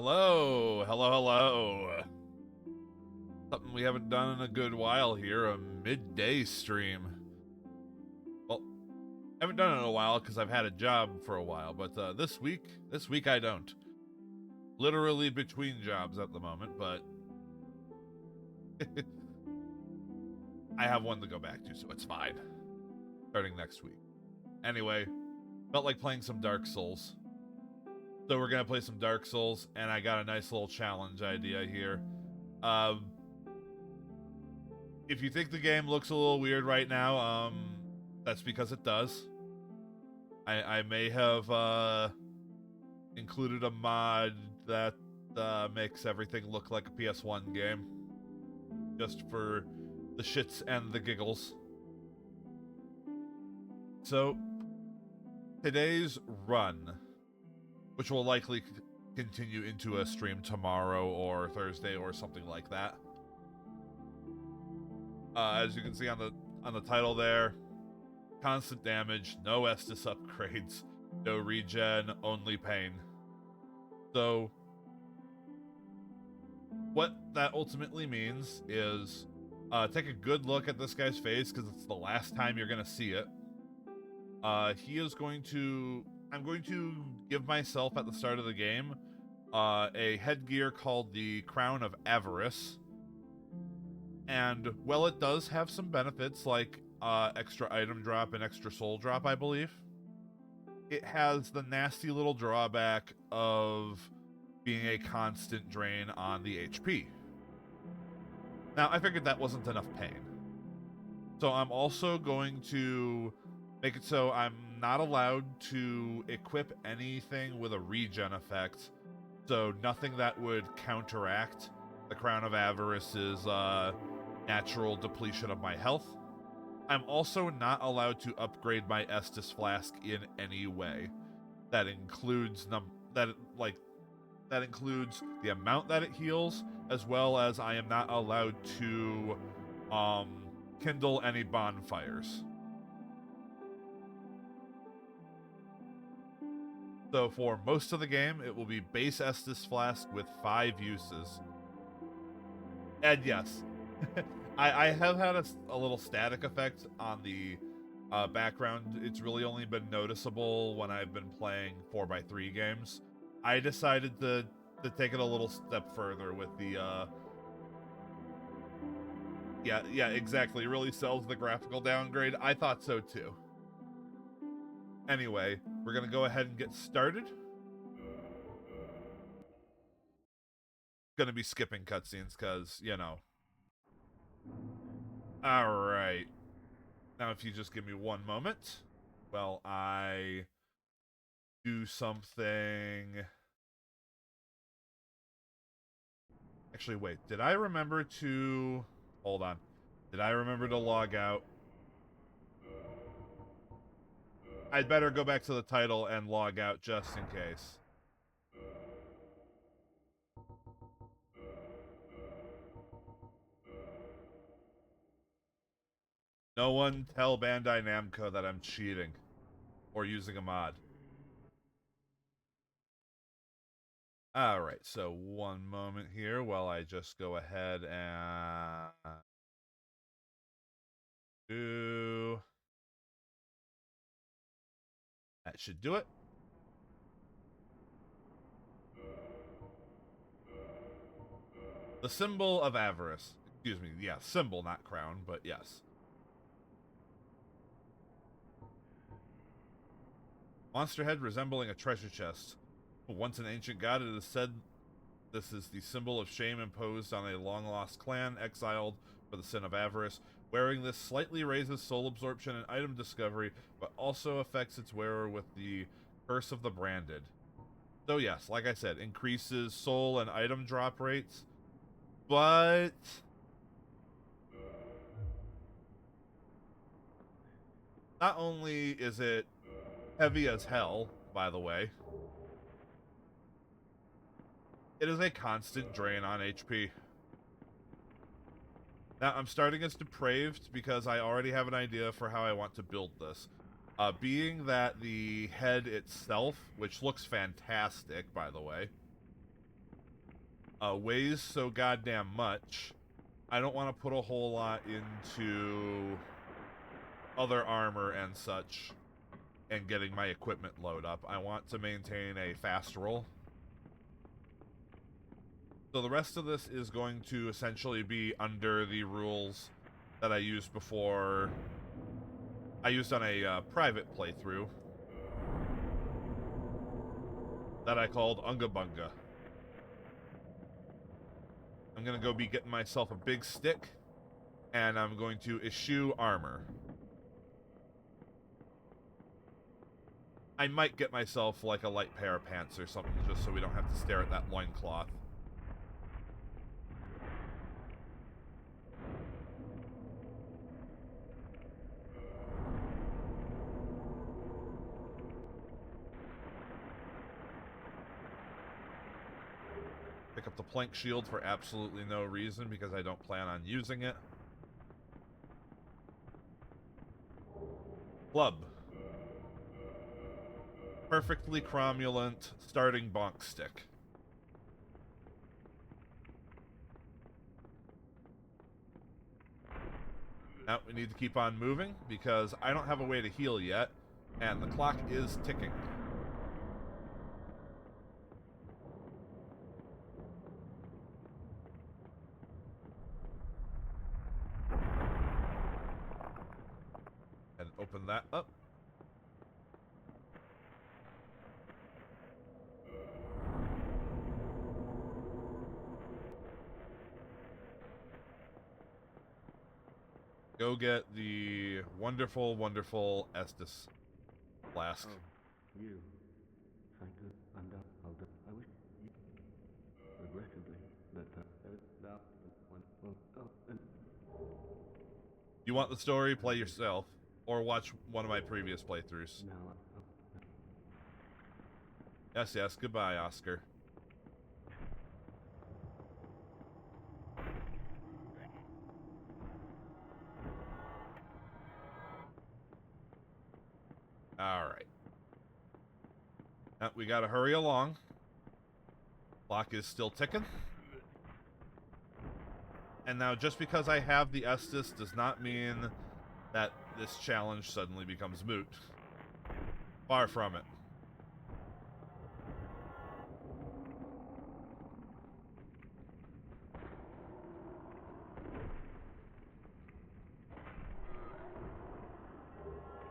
Hello, hello, hello. Something we haven't done in a good while here, a midday stream. Well, I haven't done it in a while because I've had a job for a while, but this week I don't. Literally between jobs at the moment, but I have one to go back to, so it's fine. Starting next week. Anyway, felt like playing some Dark Souls. So we're gonna play some Dark Souls, and I got a nice little challenge idea here. If you think the game looks a little weird right now, that's because it does. I may have included a mod that makes everything look like a PS1 game, just for the shits and the giggles. So, today's run, which will likely continue into a stream tomorrow or Thursday or something like that. As you can see on the title there, constant damage, no Estus upgrades, no regen, only pain. So, what that ultimately means is take a good look at this guy's face because it's the last time you're going to see it. I'm going to give myself at the start of the game a headgear called the Crown of Avarice. And while it does have some benefits like extra item drop and extra soul drop, I believe, it has the nasty little drawback of being a constant drain on the HP. Now, I figured that wasn't enough pain. So I'm also going to make it so I'm not allowed to equip anything with a regen effect. So nothing that would counteract the Crown of Avarice's natural depletion of my health. I'm also not allowed to upgrade my Estus Flask in any way. That includes that includes the amount that it heals, as well as I am not allowed to kindle any bonfires. So for most of the game, it will be base Estus Flask with 5 uses. And yes, I have had a little static effect on the background. It's really only been noticeable when I've been playing 4x3 games. I decided to take it a little step further with the yeah, exactly. It really sells the graphical downgrade. I thought so too. Anyway, we're gonna go ahead and get started. Gonna be skipping cutscenes because, you know. Alright. Now if you just give me one moment. Well, I do something. Actually, wait. Did I remember to... Hold on. Did I remember to log out? I'd better go back to the title and log out just in case. No one tell Bandai Namco that I'm cheating or using a mod. Alright, so one moment here while I just go ahead and do... That should do it. The Symbol of Avarice. Excuse me, yeah, symbol, not crown, but yes. Monster head resembling a treasure chest. Once an ancient god, it is said this is the symbol of shame imposed on a long-lost clan exiled for the sin of avarice. Wearing this slightly raises soul absorption and item discovery, but also affects its wearer with the curse of the branded. So yes, like I said, increases soul and item drop rates, but... Not only is it heavy as hell, by the way, it is a constant drain on HP. Now, I'm starting as depraved because I already have an idea for how I want to build this. Being that the head itself, which looks fantastic, by the way, weighs so goddamn much. I don't want to put a whole lot into other armor and such and getting my equipment load up. I want to maintain a fast roll. So the rest of this is going to essentially be under the rules that I used before. I used on a private playthrough that I called Unga Bunga. I'm going to go be getting myself a big stick, and I'm going to eschew armor. I might get myself like a light pair of pants or something just so we don't have to stare at that loincloth. Pick up the plank shield for absolutely no reason because I don't plan on using it. Club. Perfectly cromulent starting bonk stick. Now we need to keep on moving because I don't have a way to heal yet, and the clock is ticking. And open that up. Go get the wonderful, wonderful Estus Flask. Oh, you. Sanctus, I wish you regrettably that You want the story? Play yourself. Or watch one of my previous playthroughs. No. Yes, yes. Goodbye, Oscar. Alright. Now, we gotta hurry along. Clock is still ticking. And now, just because I have the Estus does not mean that this challenge suddenly becomes moot. Far from it.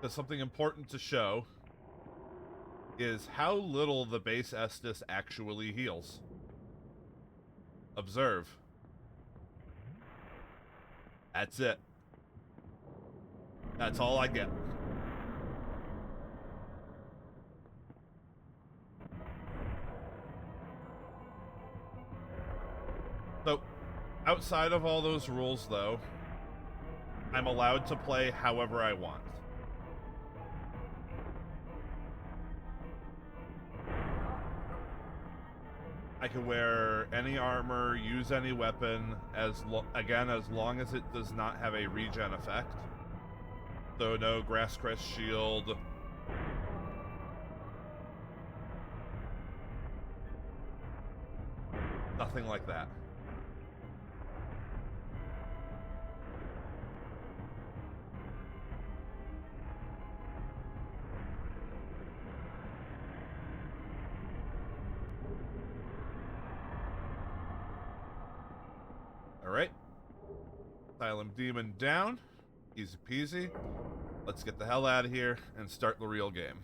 Because something important to show is how little the base Estus actually heals. Observe. That's it. That's all I get. So, outside of all those rules, though, I'm allowed to play however I want. I can wear any armor, use any weapon, again, as long as it does not have a regen effect. So no Grass Crest shield. Nothing like that. Alright. Asylum Demon down. Easy peasy. Let's get the hell out of here and start the real game.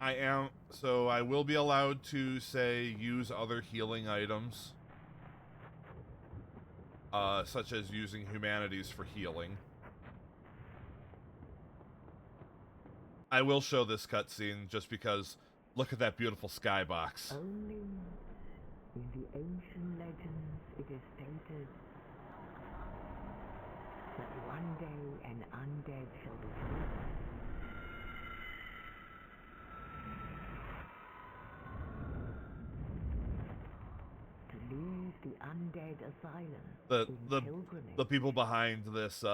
I will be allowed to, say, use other healing items. Such as using humanities for healing. I will show this cutscene just because look at that beautiful skybox. Only in the ancient legends it is stated that one day an undead shall be free. To leave the undead asylum The people behind this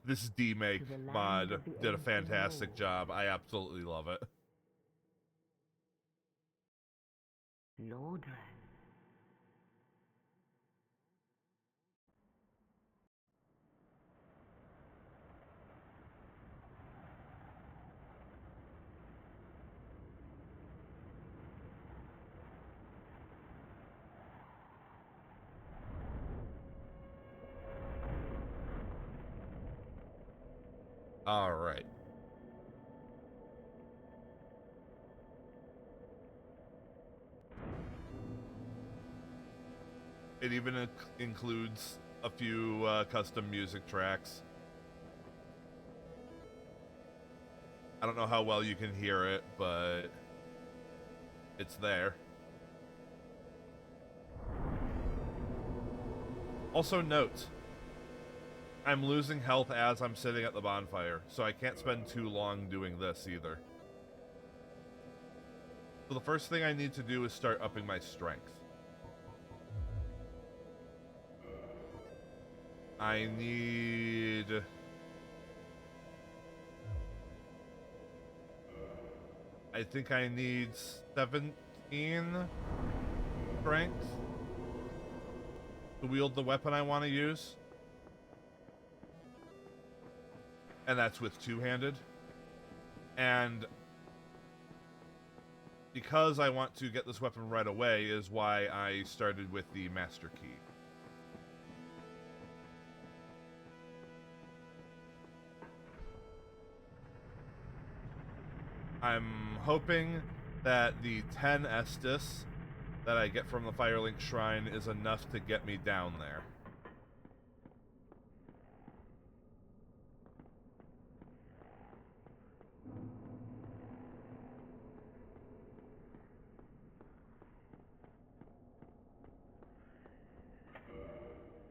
this demake mod did a fantastic job. I absolutely love it. Lord. All right. It even includes a few custom music tracks. I don't know how well you can hear it, but it's there. Also note, I'm losing health as I'm sitting at the bonfire, so I can't spend too long doing this either. So the first thing I need to do is start upping my strength. I think I need 17 strength to wield the weapon I want to use. And that's with two-handed. And because I want to get this weapon right away is why I started with the Master Key. I'm hoping that the 10 Estus that I get from the Firelink Shrine is enough to get me down there.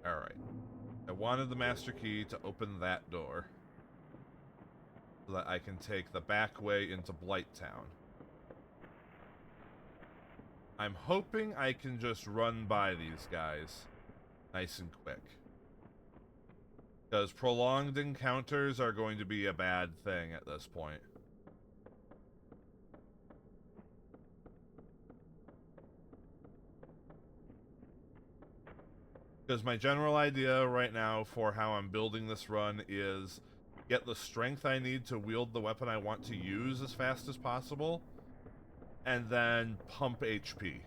Alright. I wanted the Master Key to open that door, so that I can take the back way into Blighttown. I'm hoping I can just run by these guys nice and quick. Because prolonged encounters are going to be a bad thing at this point. Because my general idea right now for how I'm building this run is get the strength I need to wield the weapon I want to use as fast as possible, and then pump HP.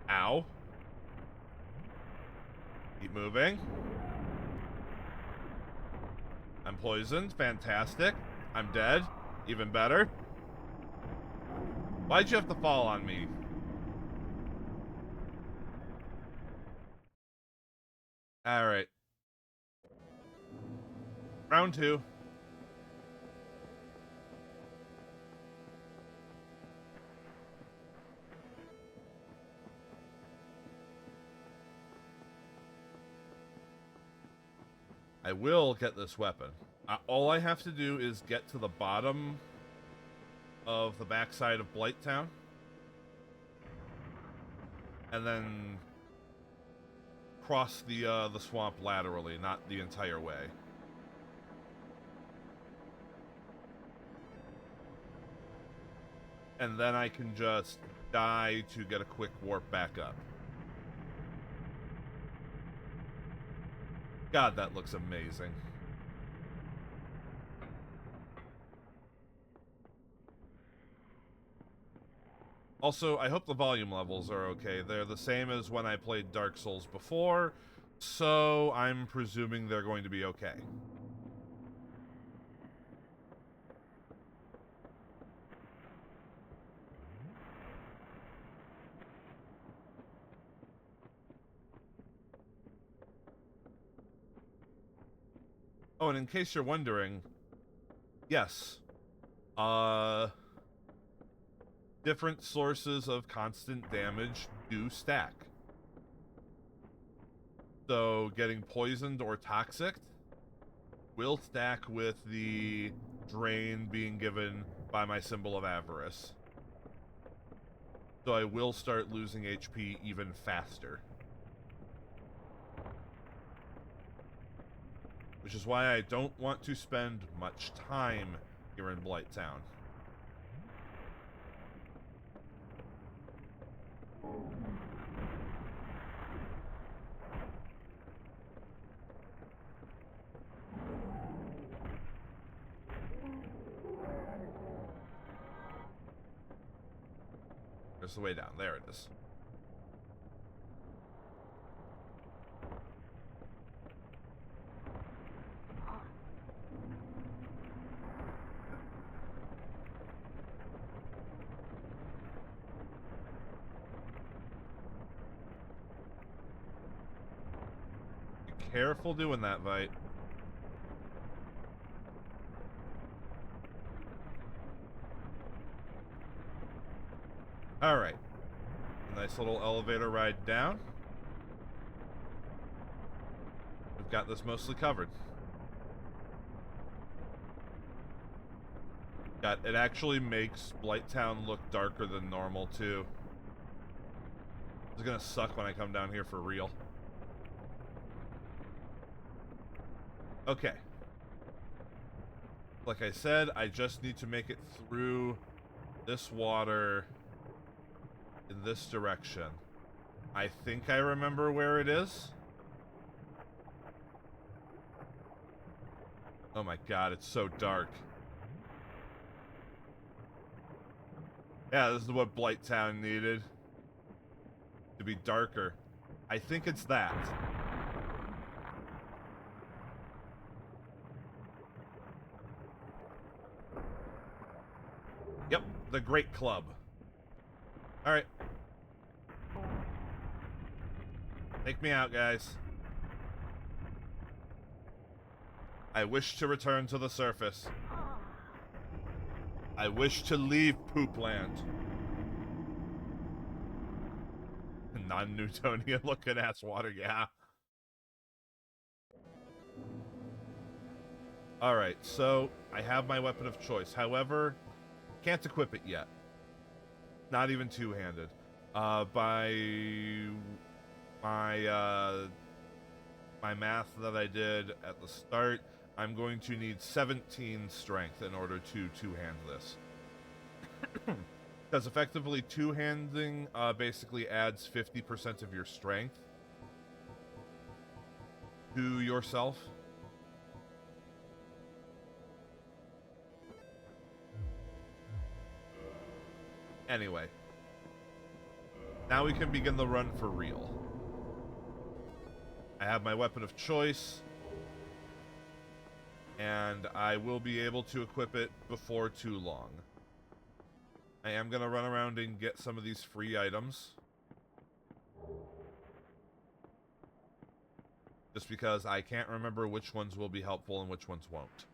Ow. Keep moving. I'm poisoned. Fantastic. I'm dead. Even better. Why'd you have to fall on me? Alright. Round 2. I will get this weapon. All I have to do is get to the bottom of the backside of Blighttown, and then cross the swamp laterally, not the entire way. And then I can just die to get a quick warp back up. God, that looks amazing. Also, I hope the volume levels are okay. They're the same as when I played Dark Souls before, so I'm presuming they're going to be okay. Oh, and in case you're wondering, yes, different sources of constant damage do stack. So getting poisoned or toxic will stack with the drain being given by my Symbol of Avarice. So I will start losing HP even faster. Which is why I don't want to spend much time here in Blighttown. There's the way down. There it is. Be careful doing that, Vite. Alright. Nice little elevator ride down. We've got this mostly covered. It actually makes Blighttown look darker than normal, too. It's gonna suck when I come down here for real. Okay. Like I said, I just need to make it through this water in this direction. I think I remember where it is. Oh my god, it's so dark. Yeah, this is what Blighttown needed. To be darker. I think it's that. Yep, the Great Club. Alright. Take me out, guys. I wish to return to the surface. I wish to leave Poopland. Non-Newtonian looking ass water, yeah. Alright, so I have my weapon of choice. However, can't equip it yet. Not even two-handed. By my math that I did at the start, I'm going to need 17 strength in order to two-hand this. Because effectively two-handing basically adds 50% of your strength to yourself. Anyway. Now we can begin the run for real. I have my weapon of choice. And I will be able to equip it before too long. I am going to run around and get some of these free items. Just because I can't remember which ones will be helpful and which ones won't.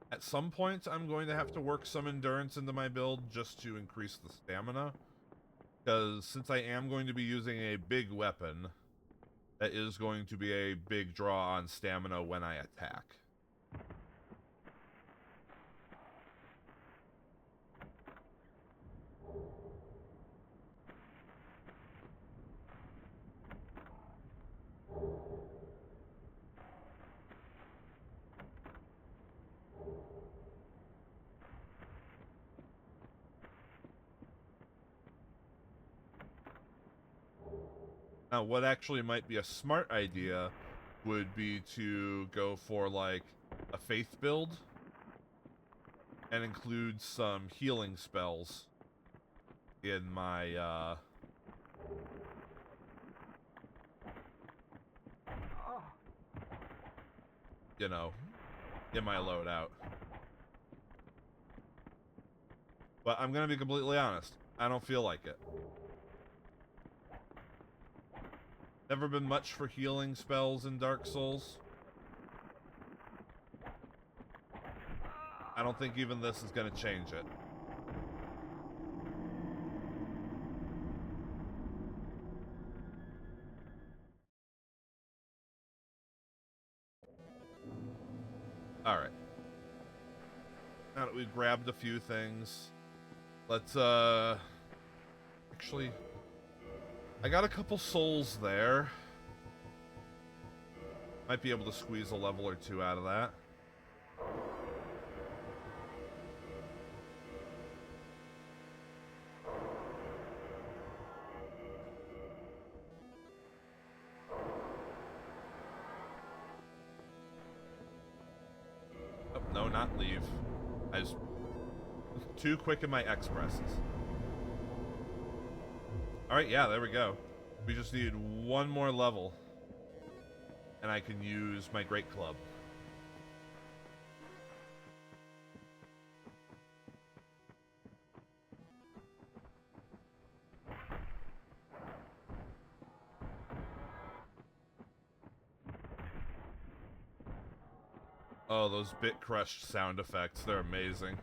At some point, I'm going to have to work some endurance into my build just to increase the stamina. Because since I am going to be using a big weapon, that is going to be a big draw on stamina when I attack. Now, what actually might be a smart idea would be to go for, like, a faith build and include some healing spells in my, you know, in my loadout. But I'm gonna be completely honest, I don't feel like it. Never been much for healing spells in Dark Souls. don't think even this is going to change it. Alright. Now that we've grabbed a few things, let's, actually, I got a couple souls there. Might be able to squeeze a level or two out of that. Oh, no, not leave. I was too quick in my expresses. Alright, yeah, there we go. We just need one more level. And I can use my great club. Oh, those bit crushed sound effects, they're amazing.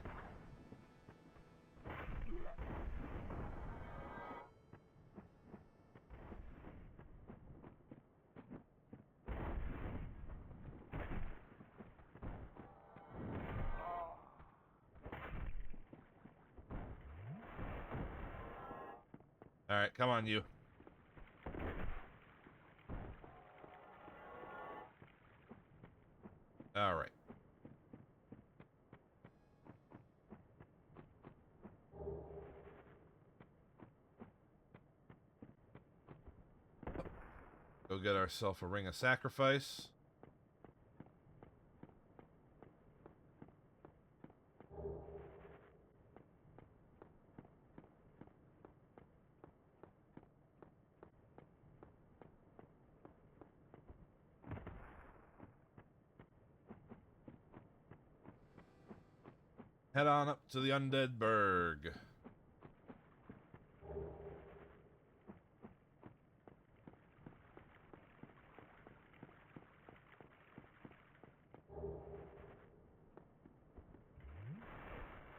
Alright, come on, you. Alright. Go get ourselves a ring of sacrifice. Head on up to the Undead Burg.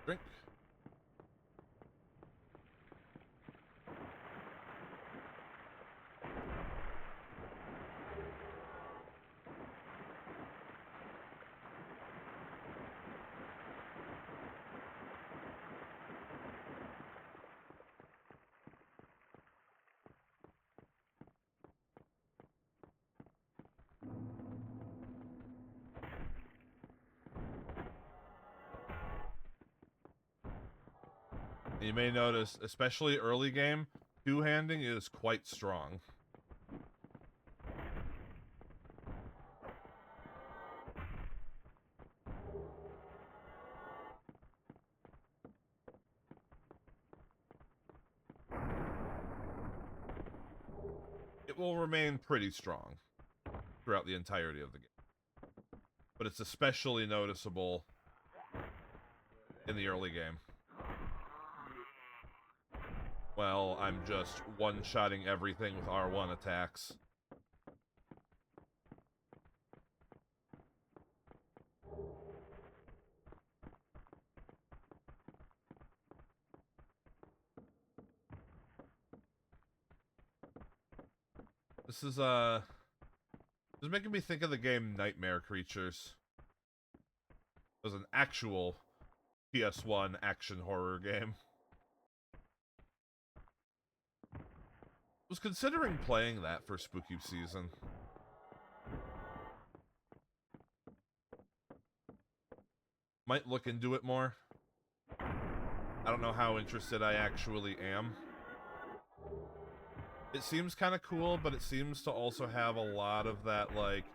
Drink. You may notice, especially early game, two-handing is quite strong. It will remain pretty strong throughout the entirety of the game. But it's especially noticeable in the early game. Well, I'm just one-shotting everything with R1 attacks. This is making me think of the game Nightmare Creatures. It was an actual PS1 action horror game. Was considering playing that for spooky season. Might look into it more. I don't know how interested I actually am. It seems kind of cool, but it seems to also have a lot of that, like,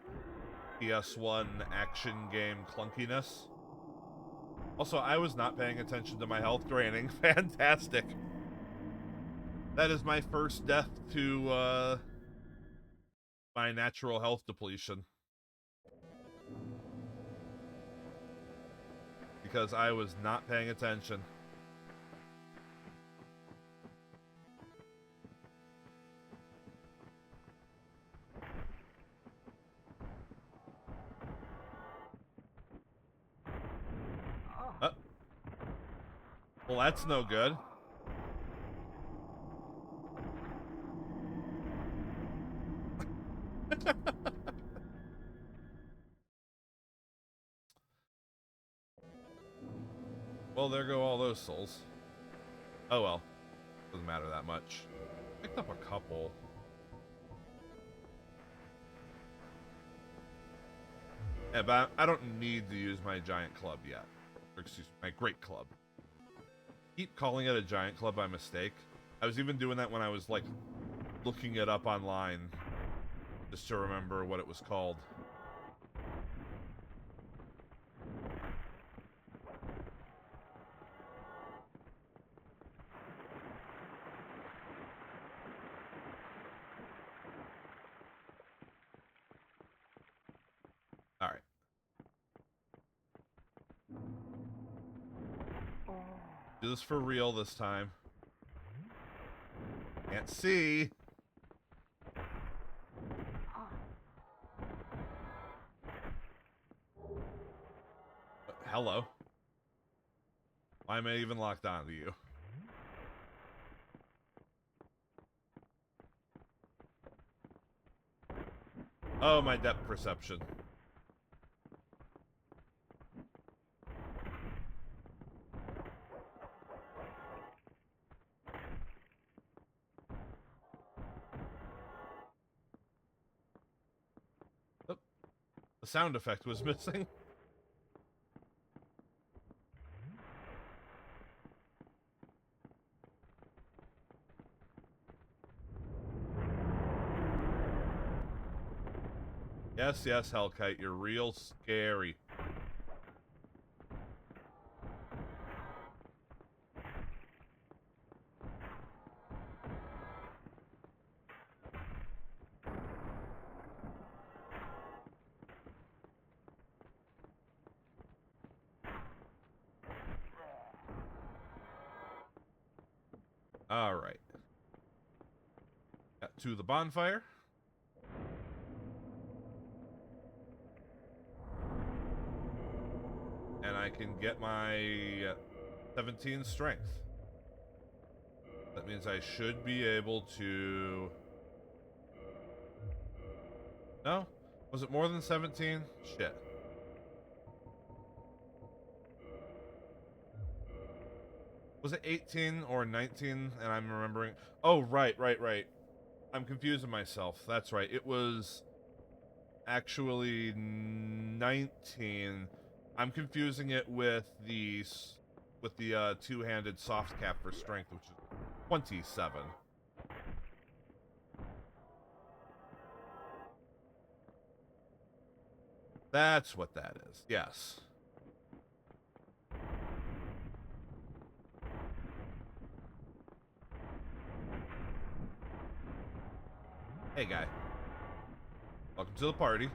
PS1 action game clunkiness. Also, I was not paying attention to my health draining. Fantastic. That is my first death to, my natural health depletion. Because I was not paying attention. Well, that's no good. Well, there go all those souls. Oh well. Doesn't matter that much. Picked up a couple. Yeah, but I don't need to use my giant club yet. Or, excuse me, my great club. Keep calling it a giant club by mistake. I was even doing that when I was, like, looking it up online. Just to remember what it was called. Alright. Do this for real this time. Can't see. Hello. Why am I even locked on to you? Oh, my depth perception. Oh, the sound effect was missing. Yes, yes, Hellkite, you're real scary. Alright. Got to the bonfire. And I can get my 17 strength. That means I should be able to... No? Was it more than 17? Shit. Was it 18 or 19? And I'm remembering... Oh, right. I'm confusing myself. That's right. It was actually 19. I'm confusing it with the two-handed soft cap for strength, which is 27. That's what that is. Yes. Hey, guy. Welcome to the party.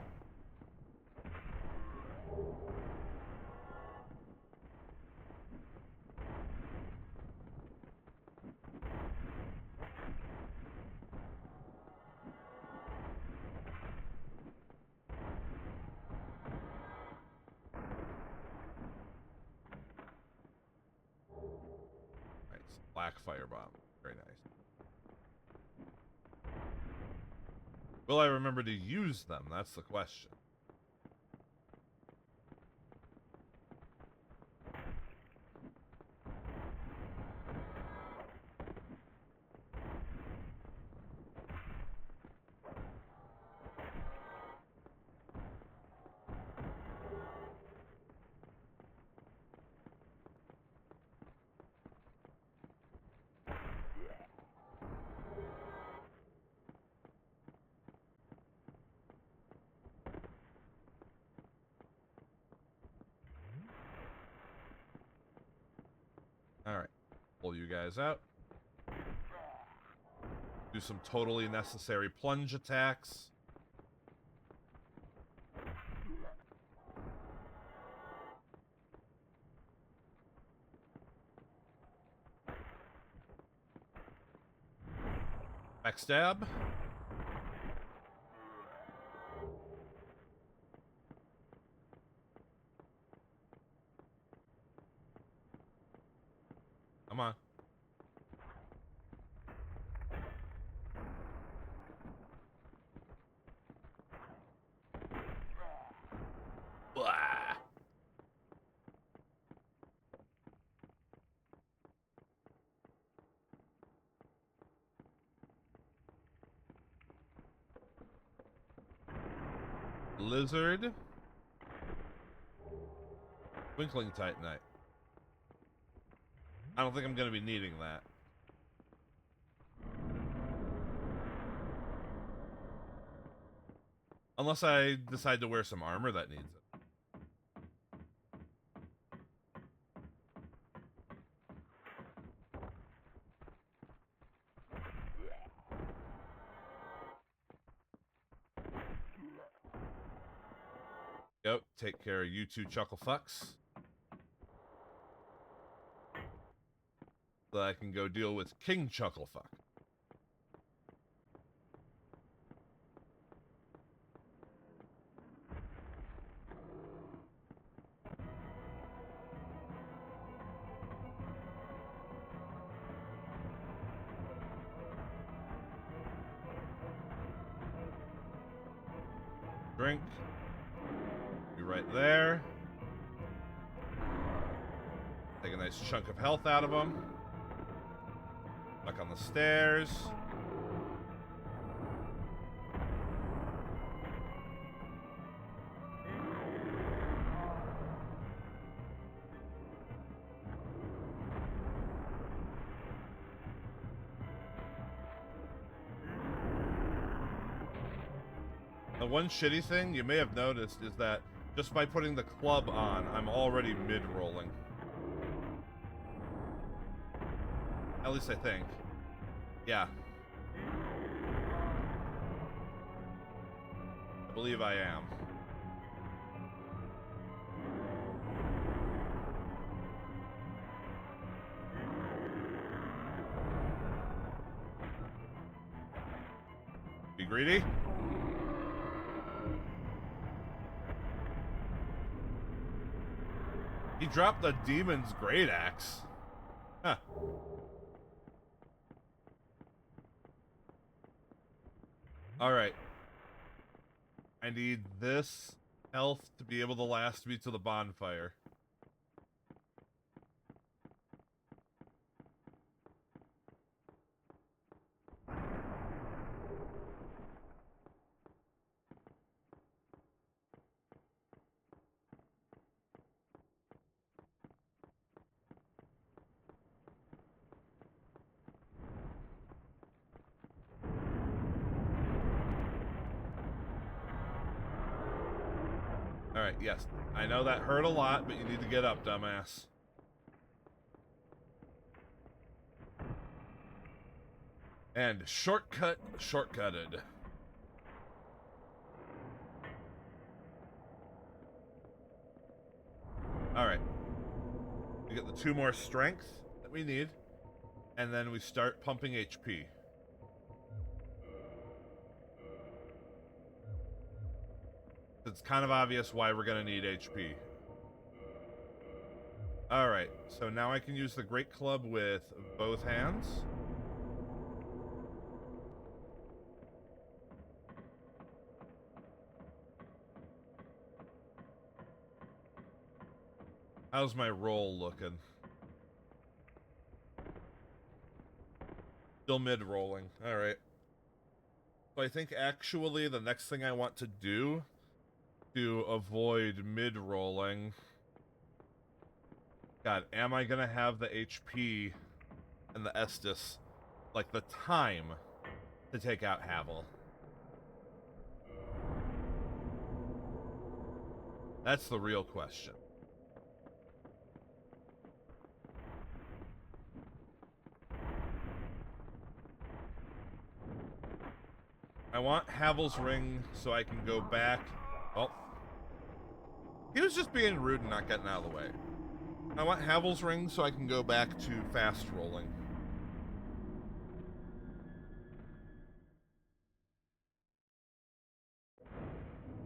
Right, black firebomb. Very nice. Will I remember to use them? That's the question. Alright. Pull you guys out. Do some totally necessary plunge attacks. Backstab. Come on. Blah. Lizard. Twinkling Titanite. I don't think I'm going to be needing that. Unless I decide to wear some armor that needs it. Go, take care of you two chuckle fucks. So I can go deal with King Chucklefuck. Drink. Be right there. Take a nice chunk of health out of him. Back on the stairs. The one shitty thing you may have noticed is that just by putting the club on, I'm already mid-rolling. At least I think. Yeah. I believe I am. Be greedy? He dropped the demon's great axe. Huh. Alright. I need this health to be able to last me to the bonfire. Alright, yes. I know that hurt a lot, but you need to get up, dumbass. And shortcutted. Alright. We get the 2 more strength that we need, and then we start pumping HP. It's kind of obvious why we're going to need HP. Alright, so now I can use the Great Club with both hands. How's my roll looking? Still mid-rolling. Alright. So I think actually the next thing I want to do to avoid mid-rolling... God, am I gonna have the HP and the Estus, like the time, to take out Havel? That's the real question. I want Havel's ring so I can go back. Oh. He was just being rude and not getting out of the way. I want Havel's ring so I can go back to fast rolling.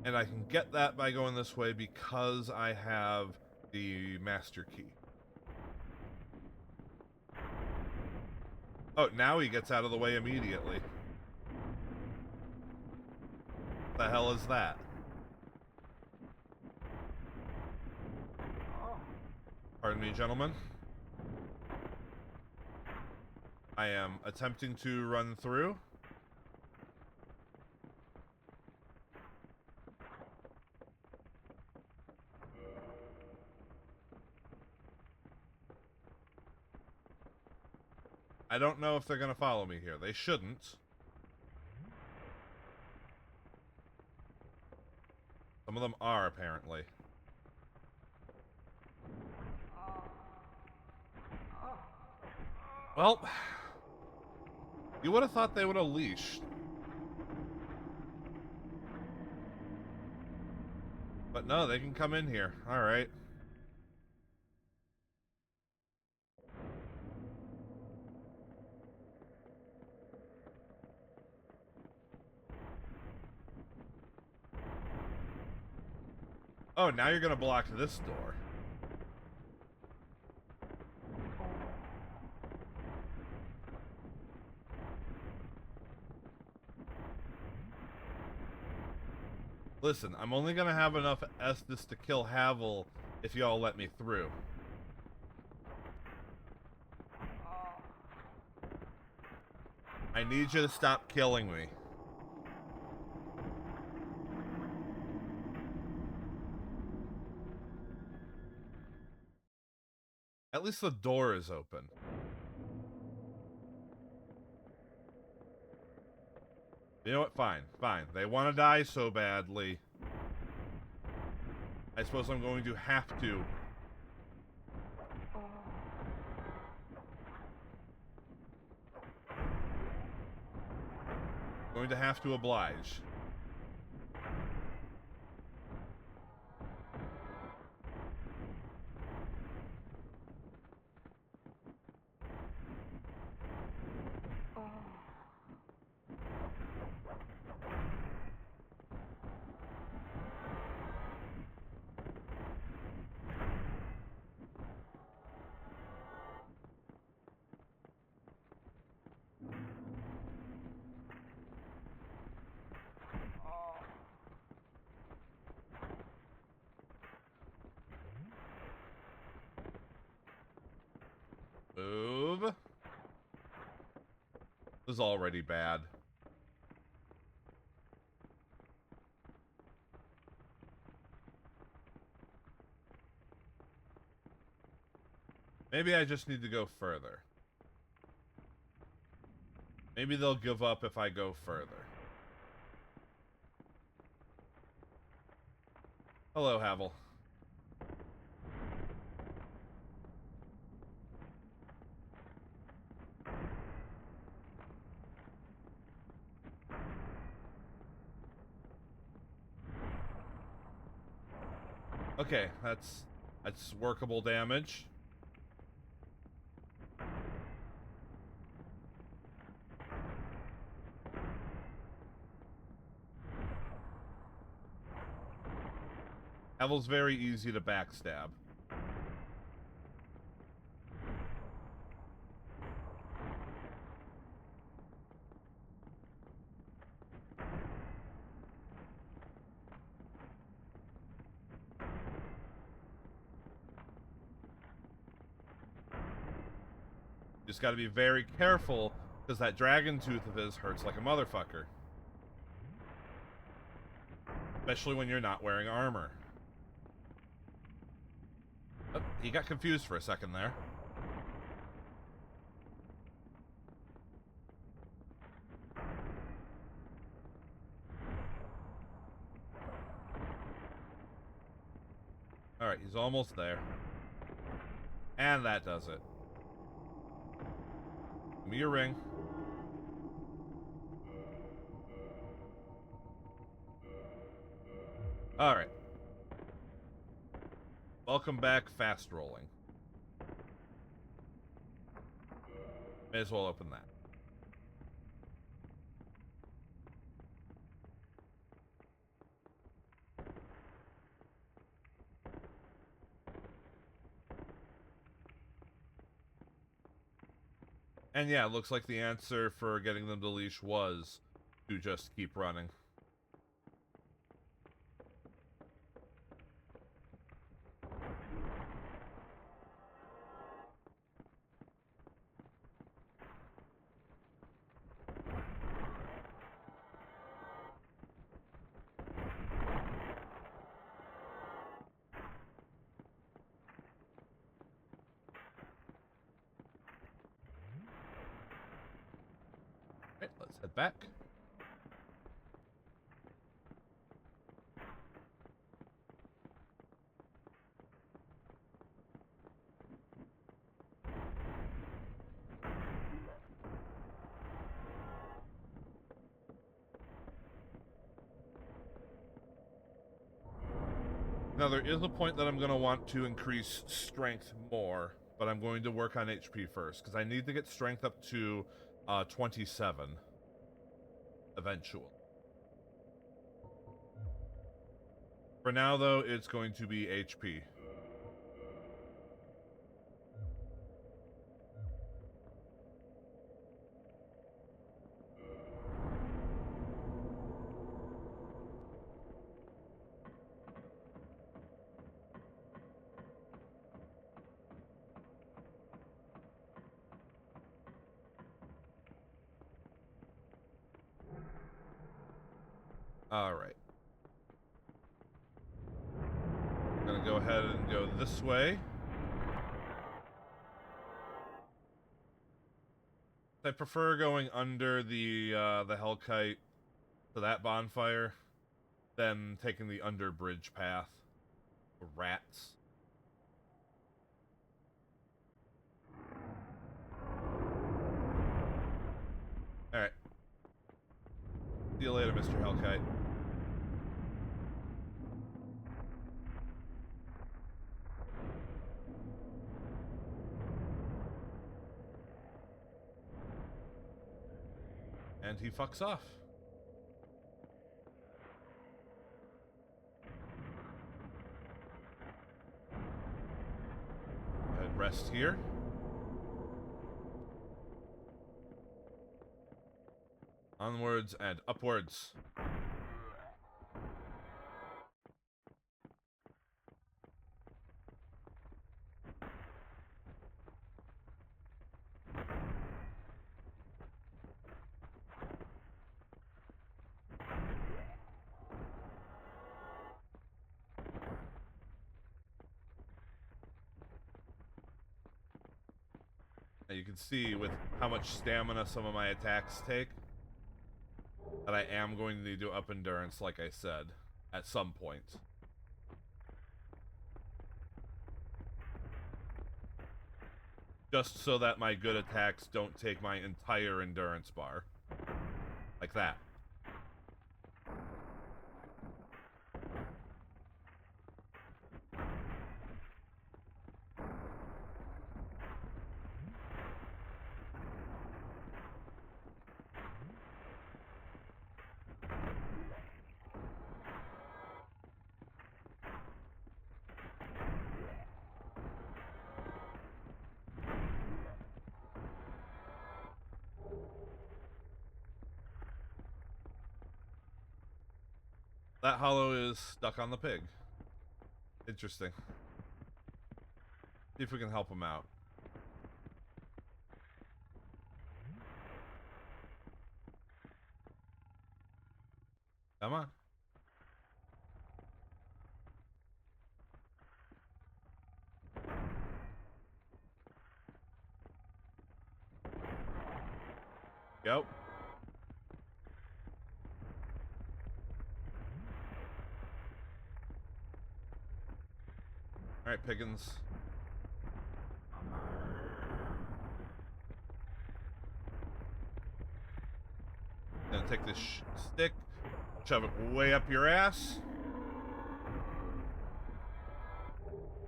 And I can get that by going this way because I have the master key. Oh, now he gets out of the way immediately. What the hell is that? Pardon me, gentlemen. I am attempting to run through. I don't know if they're going to follow me here. They shouldn't. Some of them are, apparently. Well, you would have thought they would have leashed. But no, they can come in here. Alright. Oh, now you're gonna block this door. Listen, I'm only gonna have enough Estus to kill Havel if y'all let me through. I need you to stop killing me. At least the door is open. You know what? Fine, fine. They want to die so badly. I suppose I'm going to have to. Going to have to oblige. Move. This is already bad. Maybe I just need to go further. Maybe they'll give up if I go further. Hello, Havel. Okay, that's workable damage. Havel's very easy to backstab. Just gotta be very careful, because that dragon tooth of his hurts like a motherfucker. Especially when you're not wearing armor. Oh, he got confused for a second there. Alright, he's almost there. And that does it. Give me your ring. Alright. Welcome back, fast rolling. May as well open that. And yeah, it looks like the answer for getting them to leash was to just keep running. Alright, let's head back. Now, there is a point that I'm going to want to increase strength more, but I'm going to work on HP first, because I need to get strength up to 27 eventually. For now, though, it's going to be HP. Alright. I'm gonna go ahead and go this way. I prefer going under the Hellkite to that bonfire than taking the under bridge path. Rats. Alright. See you later, Mr. Hellkite. And he fucks off. And rest here. Onwards and upwards. Now you can see with how much stamina some of my attacks take that I am going to need to up endurance, like I said, at some point. Just so that my good attacks don't take my entire endurance bar. Like that. That hollow is stuck on the pig. Interesting. See if we can help him out. Come on. Go. Alright, Piggins. Gonna take this stick, shove it way up your ass.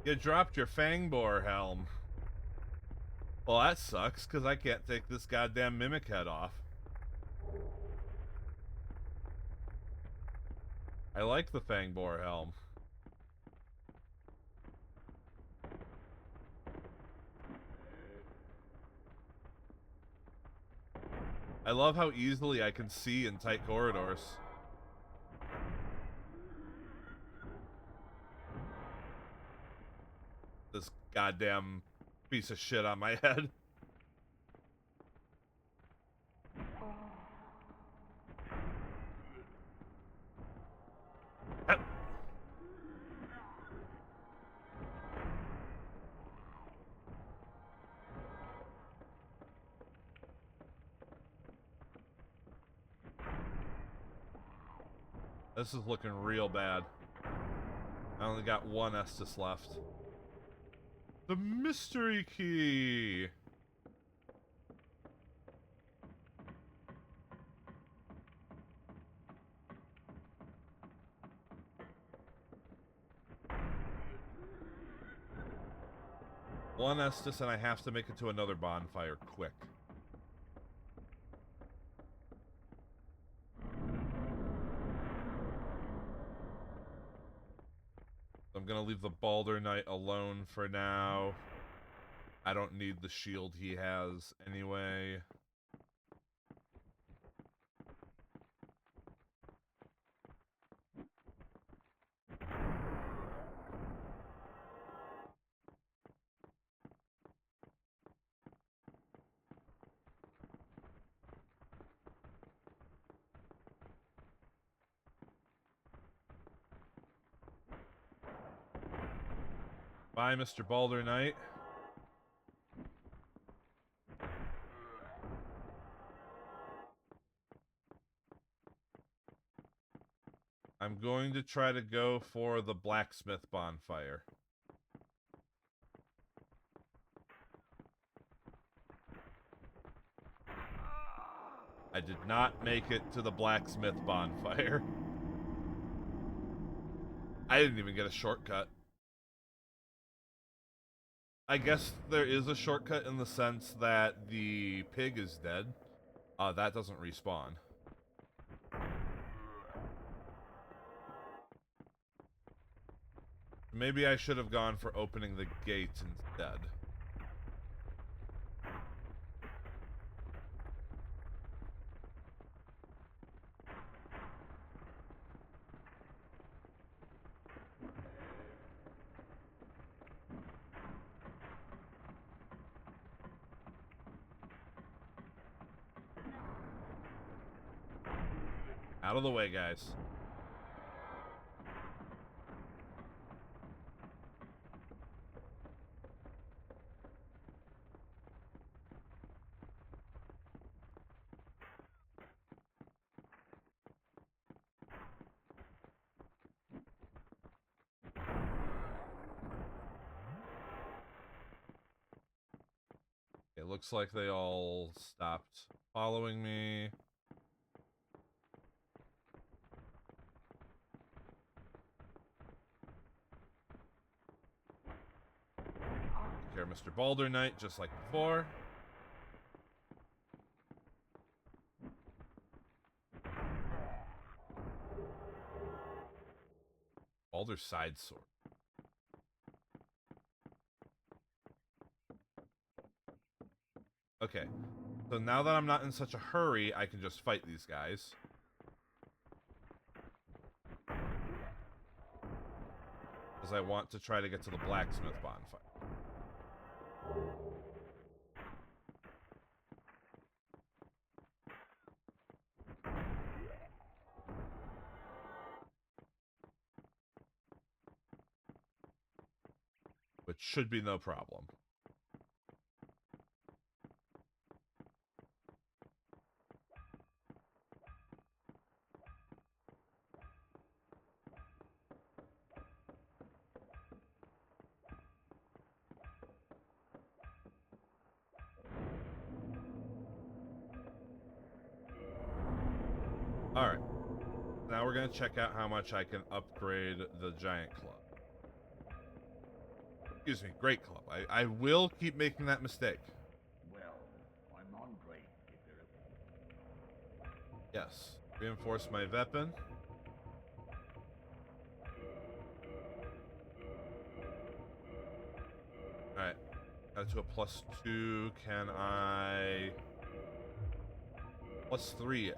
You dropped your fang boar helm. Well, that sucks, because I can't take this goddamn mimic head off. I like the fang boar helm. I love how easily I can see in tight corridors. This goddamn piece of shit on my head. This is looking real bad. I only got one Estus left. The mystery key! One Estus and I have to make it to another bonfire quick. I'm gonna leave the Balder Knight alone for now. I don't need the shield he has anyway. Bye, Mr. Balder Knight. I'm going to try to go for the blacksmith bonfire. I did not make it to the blacksmith bonfire. I didn't even get a shortcut. I guess there is a shortcut in the sense that the pig is dead. That doesn't respawn. Maybe I should have gone for opening the gate instead. Out of the way, guys. It looks like they all stopped following me. Take care of Mr. Balder Knight, just like before. Balder's side sword. Okay, so now that I'm not in such a hurry, I can just fight these guys. Because I want to try to get to the blacksmith bonfire. Which should be no problem. Alright. Now we're going to check out how much I can upgrade the giant club. Excuse me, great club. I will keep making that mistake. Well, I'm Andre. Yes. Reinforce my weapon. Alright. Got it to a +2. Can I... +3 it.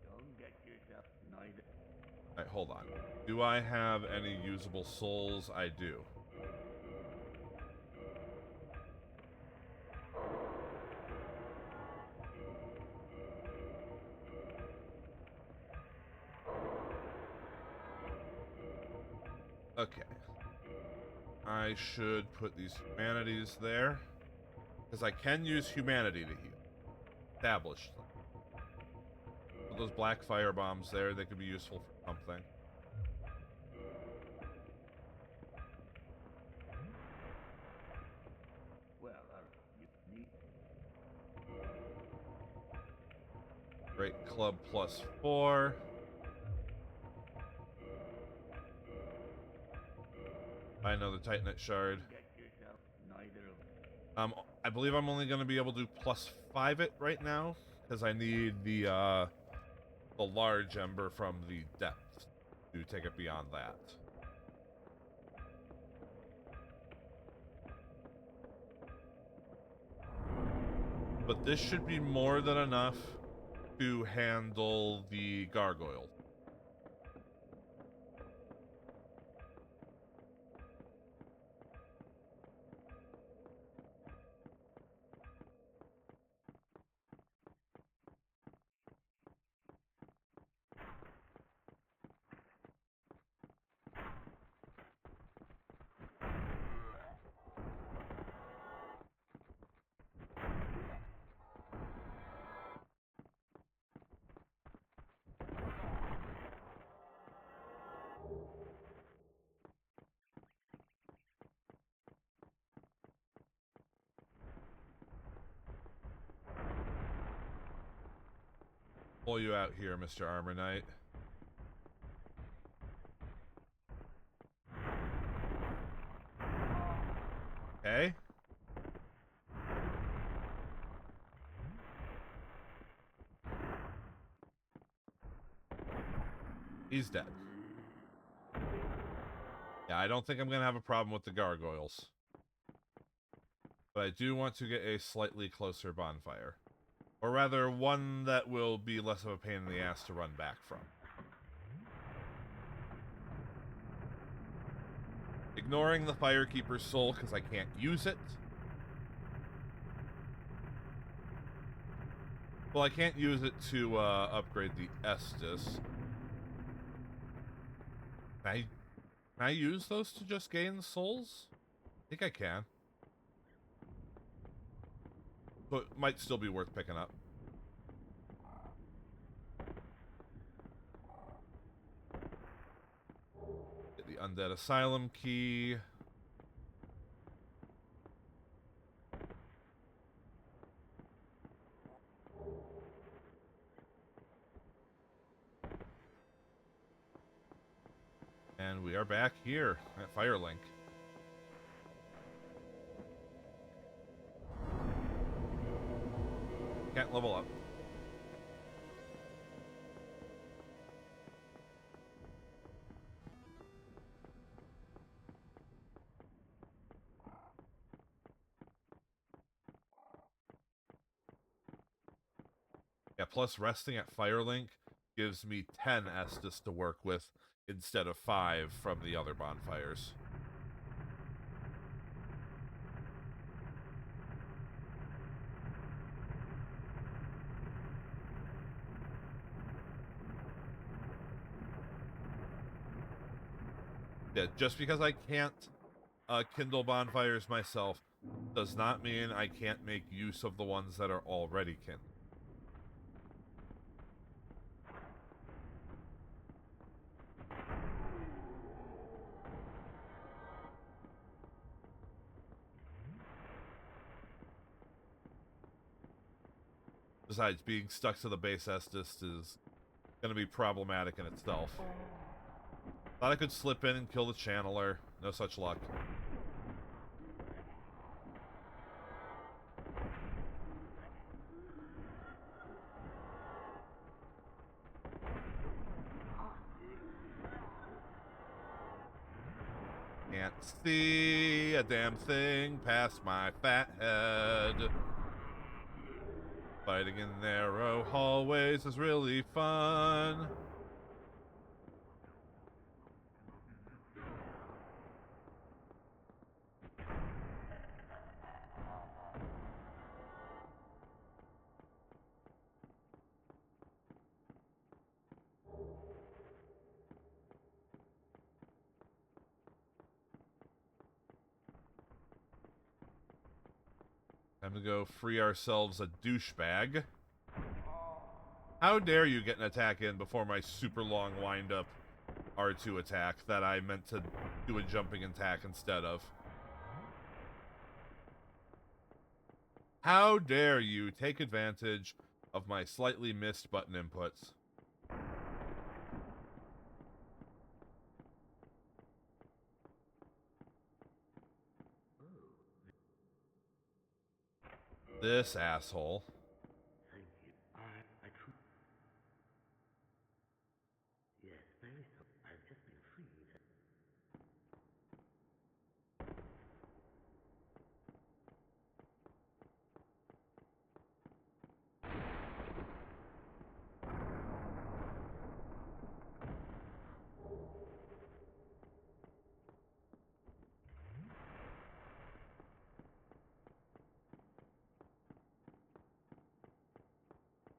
Don't get yourself neither. Alright, hold on. Do I have any usable souls? I do. Okay. I should put these humanities there. Because I can use humanity to heal. Established. Put those black fire bombs there, they could be useful for something. Well, you need. Great club +4. I know the Titanite shard. Get yourself neither of. I believe I'm only going to be able to +5 it right now because I need the large ember from the depths to take it beyond that. But this should be more than enough to handle the gargoyle. Pull you out here, Mr. Armor Knight. Okay. He's dead. Yeah, I don't think I'm gonna have a problem with the gargoyles. But I do want to get a slightly closer bonfire. Or rather, one that will be less of a pain in the ass to run back from. Ignoring the Firekeeper's soul because I can't use it. Well, I can't use it to upgrade the Estus. Can I use those to just gain souls? I think I can. But might still be worth picking up. Get the Undead Asylum key. And we are back here at Firelink. Can't level up. Yeah, plus resting at Firelink gives me 10 Estus to work with instead of 5 from the other bonfires. Yeah, just because I can't kindle bonfires myself does not mean I can't make use of the ones that are already kindled. Besides, being stuck to the base Estus is going to be problematic in itself. Thought I could slip in and kill the channeler. No such luck. see a damn thing past my fat head. Fighting in narrow hallways is really fun. Time to go free ourselves a douchebag. How dare you get an attack in before my super long wind-up R2 attack that I meant to do a jumping attack instead of. How dare you take advantage of my slightly missed button inputs. This asshole. Thank you. I truly... Yes, very so. I've just been freed.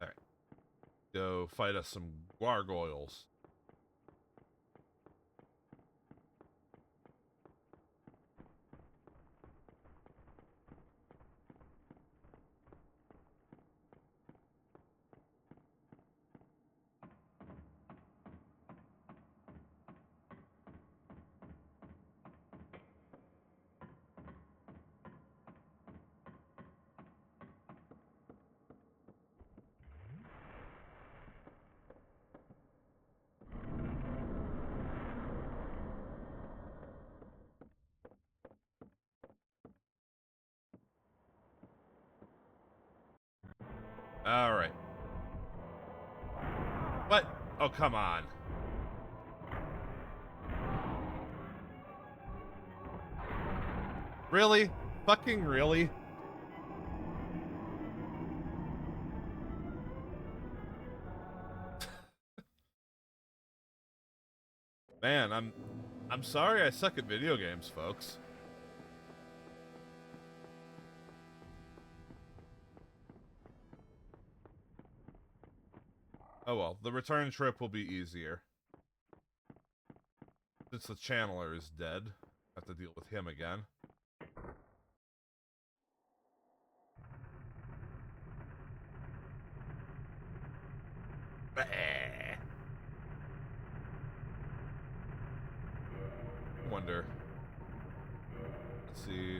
Alright. Go fight us some gargoyles. Alright. What? Oh, come on. Really? Fucking really? Man, I'm sorry I suck at video games, folks. Oh well, the return trip will be easier. Since the channeler is dead, I have to deal with him again. Wonder. Let's see.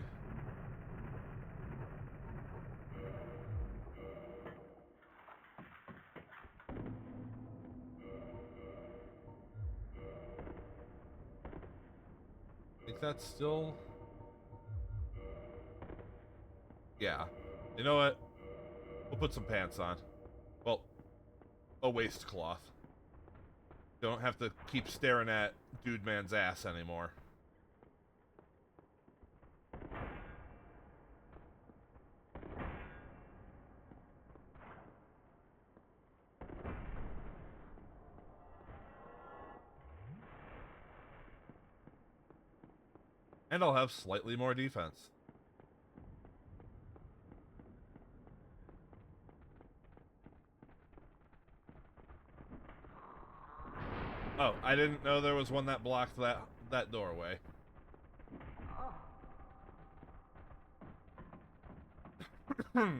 I think that's still... Yeah. You know what? We'll put some pants on. Well, a waistcloth. Don't have to keep staring at Dude Man's ass anymore. And I'll have slightly more defense. Oh, I didn't know there was one that blocked that doorway.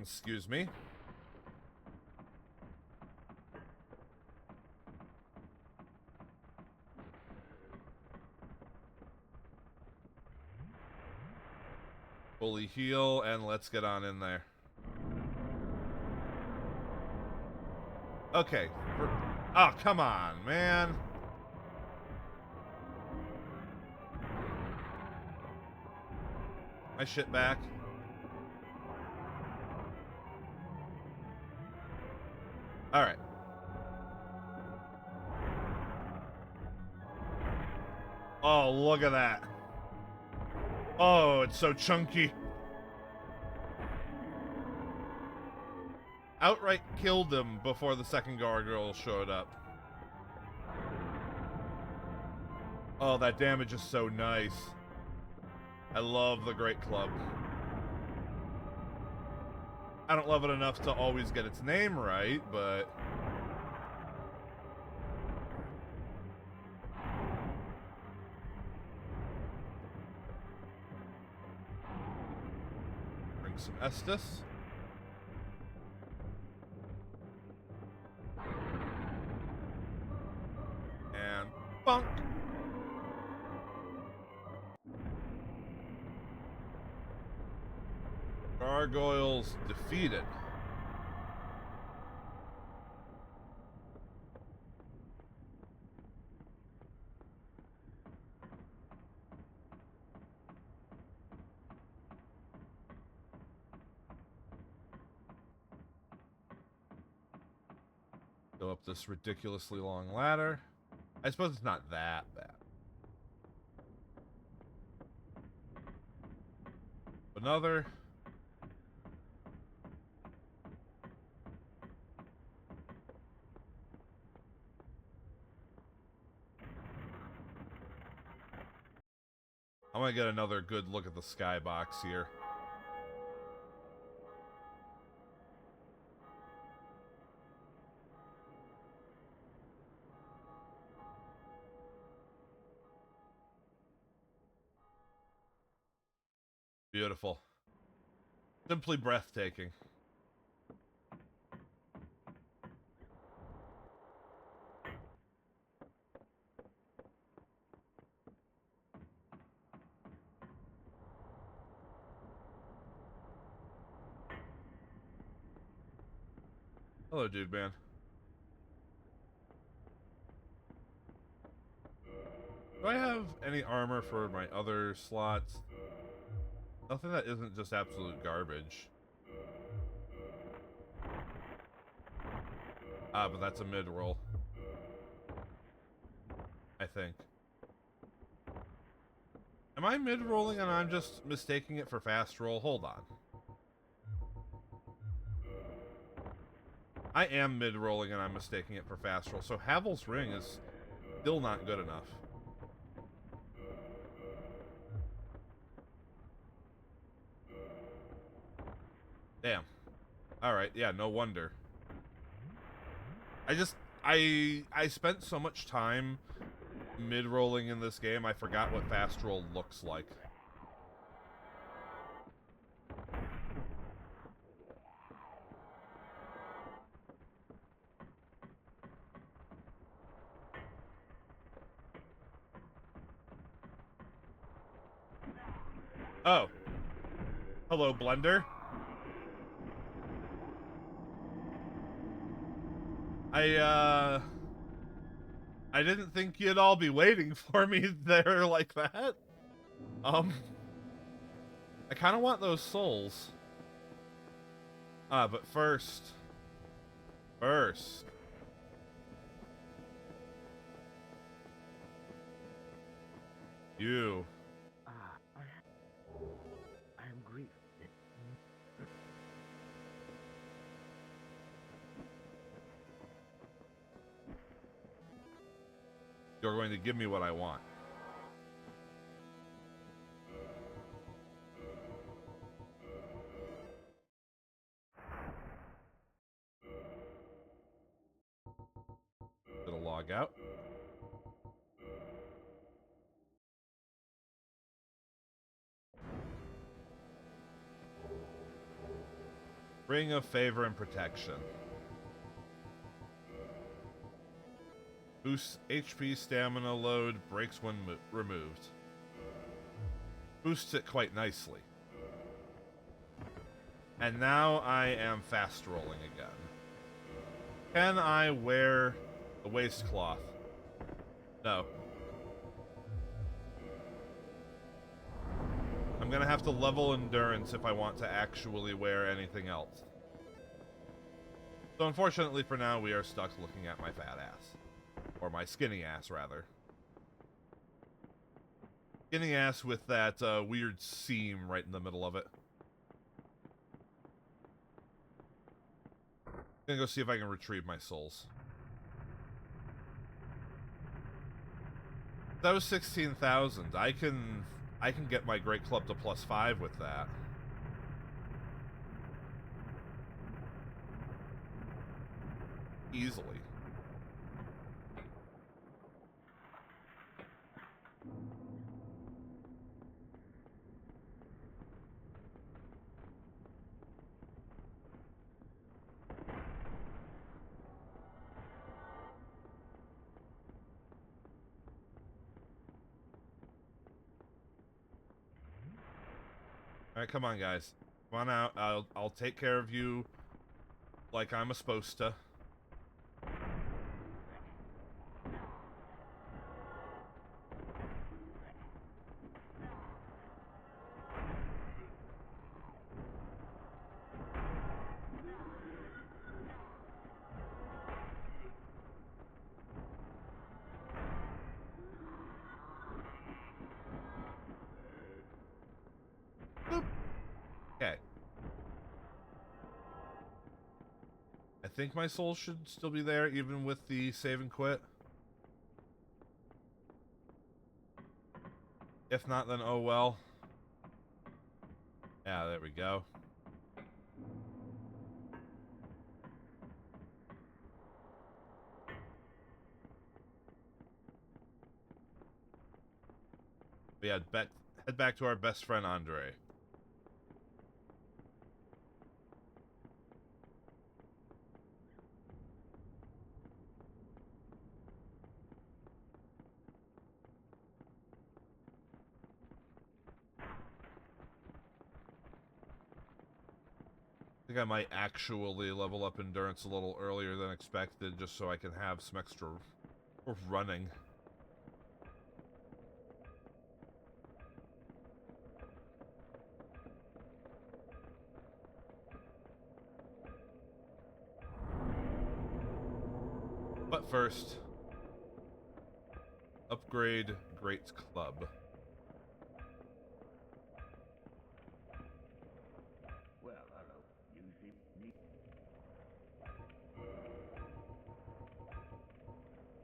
Excuse me. Fully heal, and let's get on in there. Okay. Oh, come on, man. My shit back. Alright. Oh, look at that. Oh, it's so chunky. Outright killed him before the second gargoyle showed up. Oh, that damage is so nice. I love the Great Club. I don't love it enough to always get its name right, but... Bring some Estus. And... bonk! Gargoyles defeated. Go up this ridiculously long ladder. I suppose it's not that bad. Another. I want to get another good look at the skybox here. Beautiful. Simply breathtaking. Hello, dude, man. Do I have any armor for my other slots? Nothing that isn't just absolute garbage. Ah, but that's a mid-roll. I think. Am I mid-rolling and I'm just mistaking it for fast roll? Hold on. I am mid-rolling and I'm mistaking it for fast roll, so Havel's Ring is still not good enough. Damn. Alright, yeah, no wonder. I spent so much time mid-rolling in this game, I forgot what fast roll looks like. Oh. Hello, Blender. I didn't think you'd all be waiting for me there like that. I kind of want those souls. But first. You. I am grieved. You're going to give me what I want. Gonna log out. Ring of Favor and Protection. Boosts HP stamina load, breaks when removed. Boosts it quite nicely. And now I am fast rolling again. Can I wear the waistcloth? No. I'm gonna have to level endurance if I want to actually wear anything else. So unfortunately for now, we are stuck looking at my fat ass. Or my skinny ass, rather. Getting ass with that weird seam right in the middle of it. Gonna go see if I can retrieve my souls. That was 16,000. I can get my Great Club to +5 with that. Easily. Alright, come on, guys. Come on out. I'll take care of you like I'm supposed to. Boop. Okay. I think my soul should still be there, even with the save and quit. If not, then oh well. Yeah, there we go. We had head back to our best friend Andre. I think I might actually level up endurance a little earlier than expected, just so I can have some extra running. But first, upgrade Great Club. Well, hello. You see me?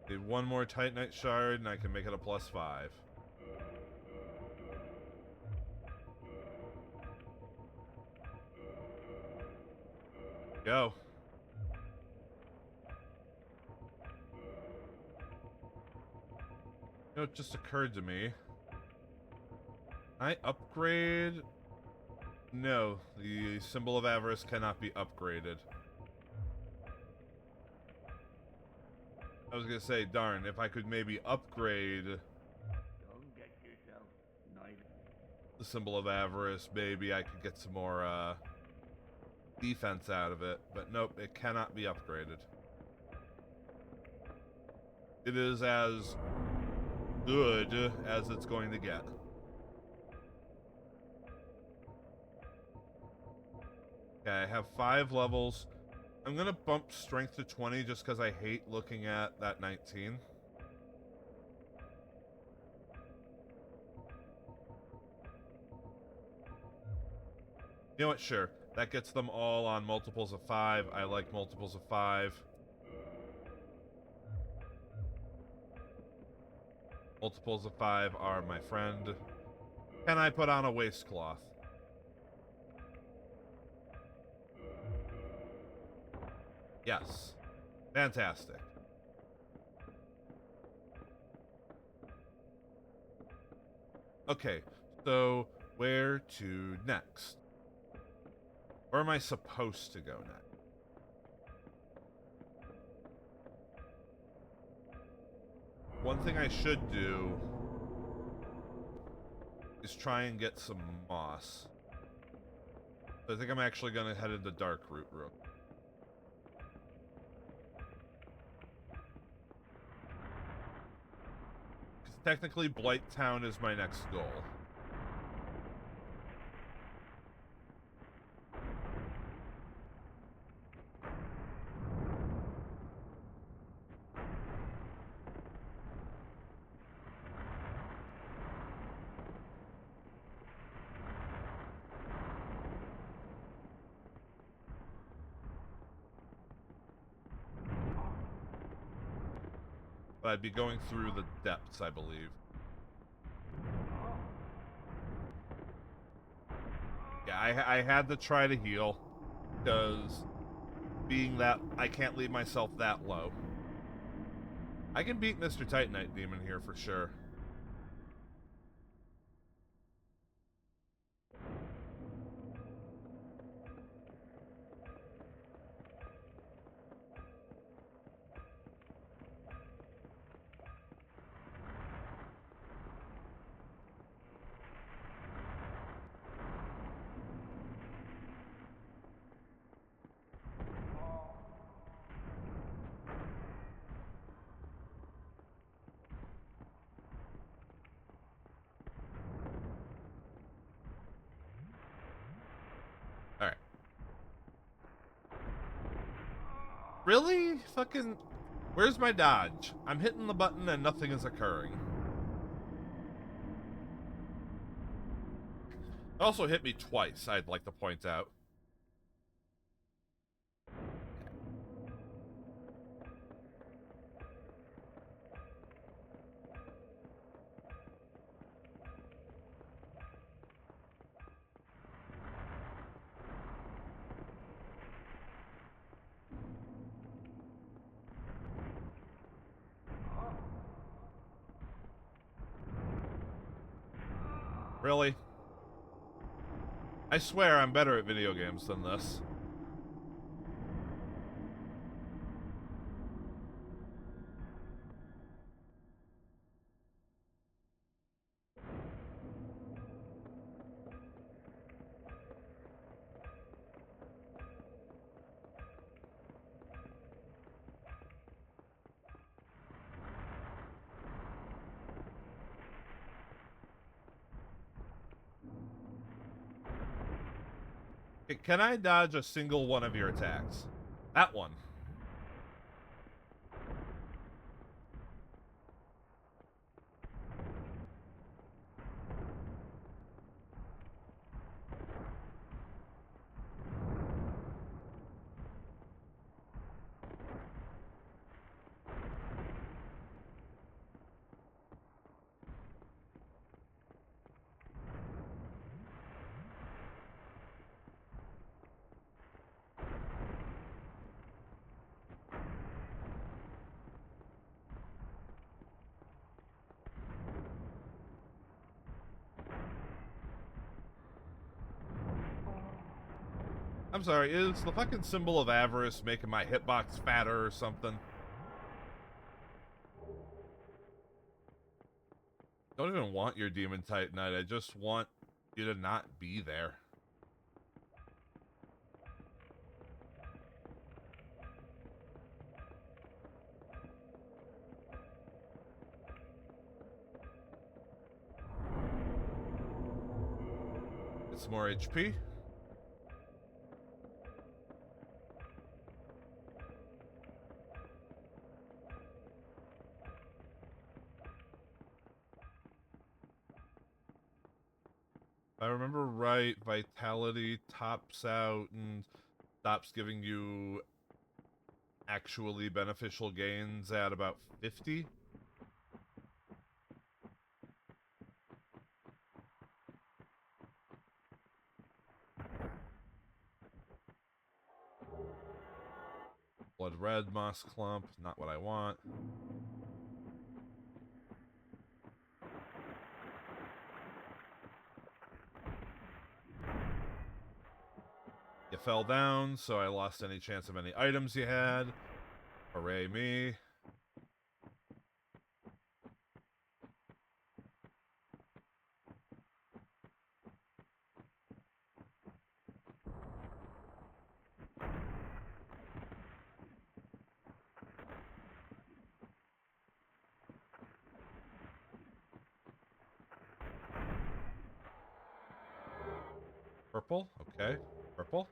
Need one more Titanite shard, and I can make it a +5. Go. You know, it just occurred to me. I upgrade... No, the Symbol of Avarice cannot be upgraded. I was gonna say, darn, if I could maybe upgrade Don't get yourself neither. the Symbol of Avarice, maybe I could get some more, defense out of it. But nope, it cannot be upgraded. It is as good as it's going to get. Okay, I have 5 levels. I'm gonna bump strength to 20 just because I hate looking at that 19. You know what? Sure. That gets them all on multiples of 5. I like multiples of 5. Multiples of 5 are my friend. Can I put on a waistcloth? Yes. Fantastic. Okay, so where to next? Where am I supposed to go next? One thing I should do is try and get some moss. So I think I'm actually going to head into Dark Root real quick. Because technically Blight Town is my next goal. but I'd be going through the depths, I believe. Yeah, I had to try to heal, because being that I can't leave myself that low. I can beat Mr. Titanite Demon here for sure. Alright. Really? Fucking... Where's my dodge? I'm hitting the button and nothing is occurring. It also hit me twice, I'd like to point out. Really? I swear I'm better at video games than this. Can I dodge a single one of your attacks? That one. I'm sorry, is the fucking Symbol of Avarice making my hitbox fatter or something? Don't even want your Demon Titanite, I just want you to not be there. Get some more HP. If I remember right, Vitality tops out and stops giving you actually beneficial gains at about 50. Blood red, moss clump, not what I want. You fell down, so I lost any chance of any items you had. Hooray me. Purple, okay. Purple.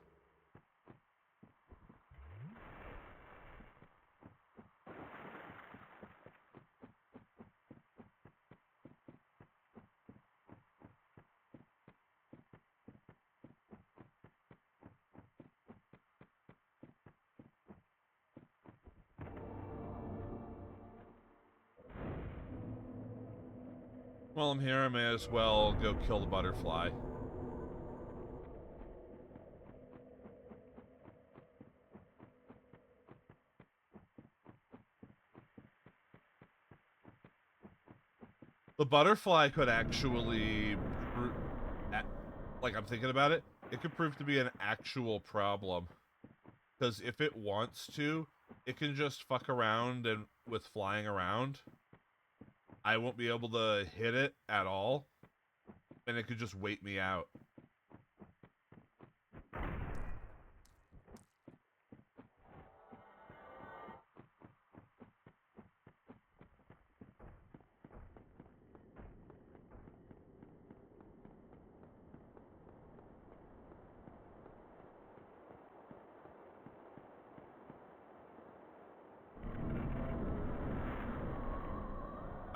While I'm here, I may as well go kill the butterfly. The butterfly could actually, like, I'm thinking about it, it could prove to be an actual problem. Because if it wants to, it can just fuck around and with flying around. I won't be able to hit it at all, and it could just wait me out.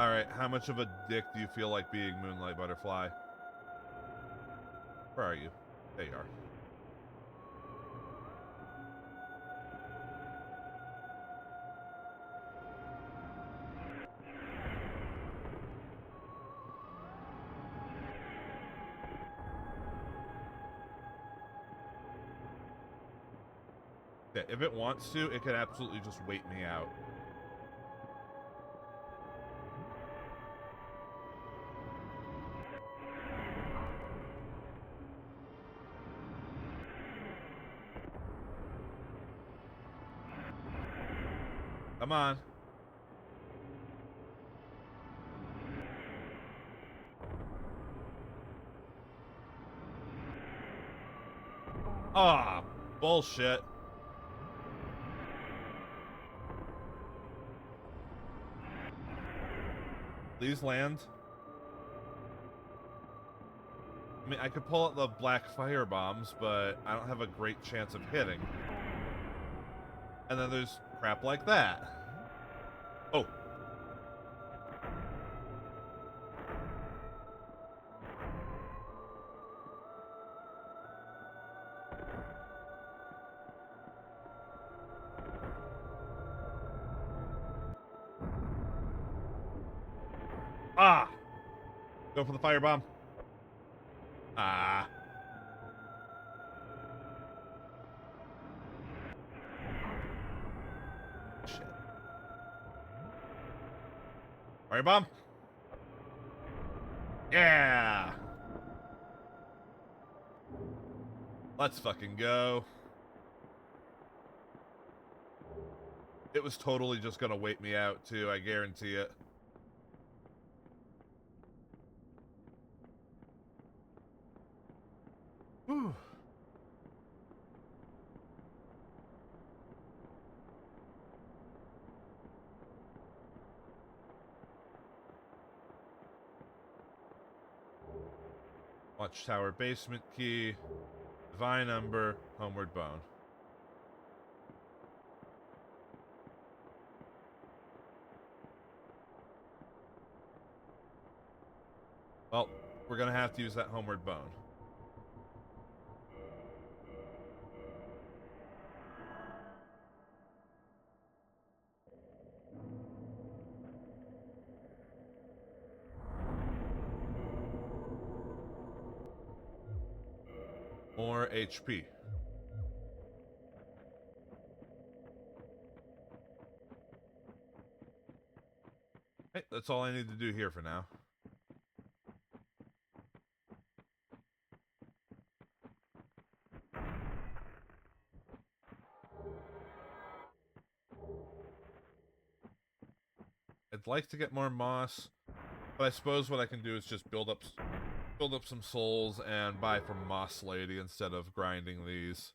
Alright, how much of a dick do you feel like being, Moonlight Butterfly? Where are you? There you are. Yeah, if it wants to, it could absolutely just wait me out. Come on. Ah, bullshit. Please land. I mean, I could pull out the black fire bombs, but I don't have a great chance of hitting. And then there's crap like that. Oh. Ah! Go for the firebomb. Ah. Shit. Firebomb. Yeah! Let's fucking go. It was totally just gonna wait me out, too, I guarantee it. Whew. Watchtower basement key. Divine Ember. Homeward Bone. Well, we're gonna have to use that Homeward Bone. More HP. Hey, that's all I need to do here for now. I'd like to get more moss, but I suppose what I can do is just build up some souls and buy from Moss Lady instead of grinding these.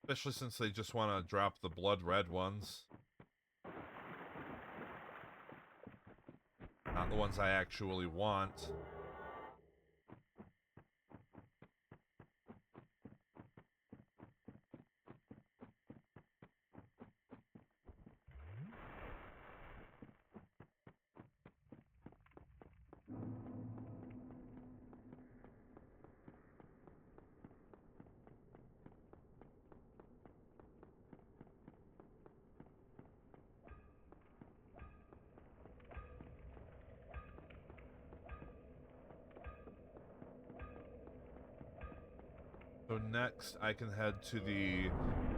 Especially since they just want to drop the blood red ones. Not the ones I actually want. So next I can head to the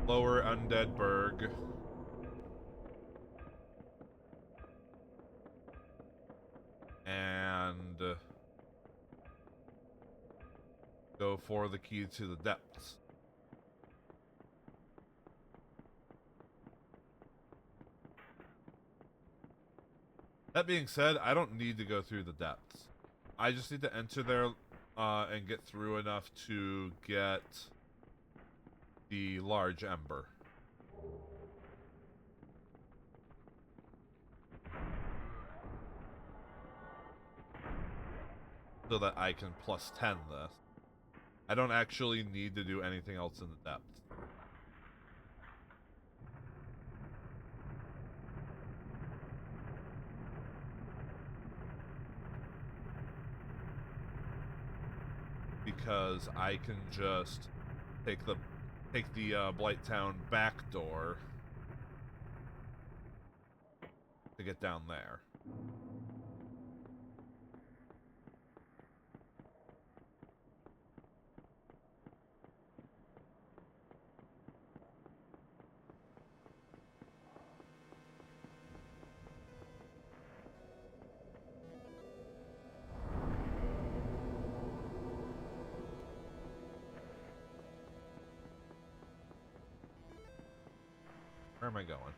lower undead burg. And go for the key to the depths. That being said, I don't need to go through the depths. I just need to enter there and get through enough to get the large ember. So that I can plus 10 this. I don't actually need to do anything else in the depths. Because I can just take the Blighttown back door to get down there. Where am I going?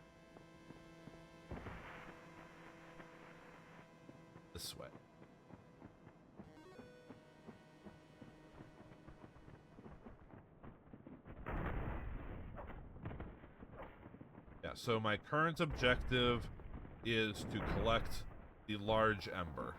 This way. Yeah, so my current objective is to collect the large ember.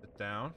Sit down.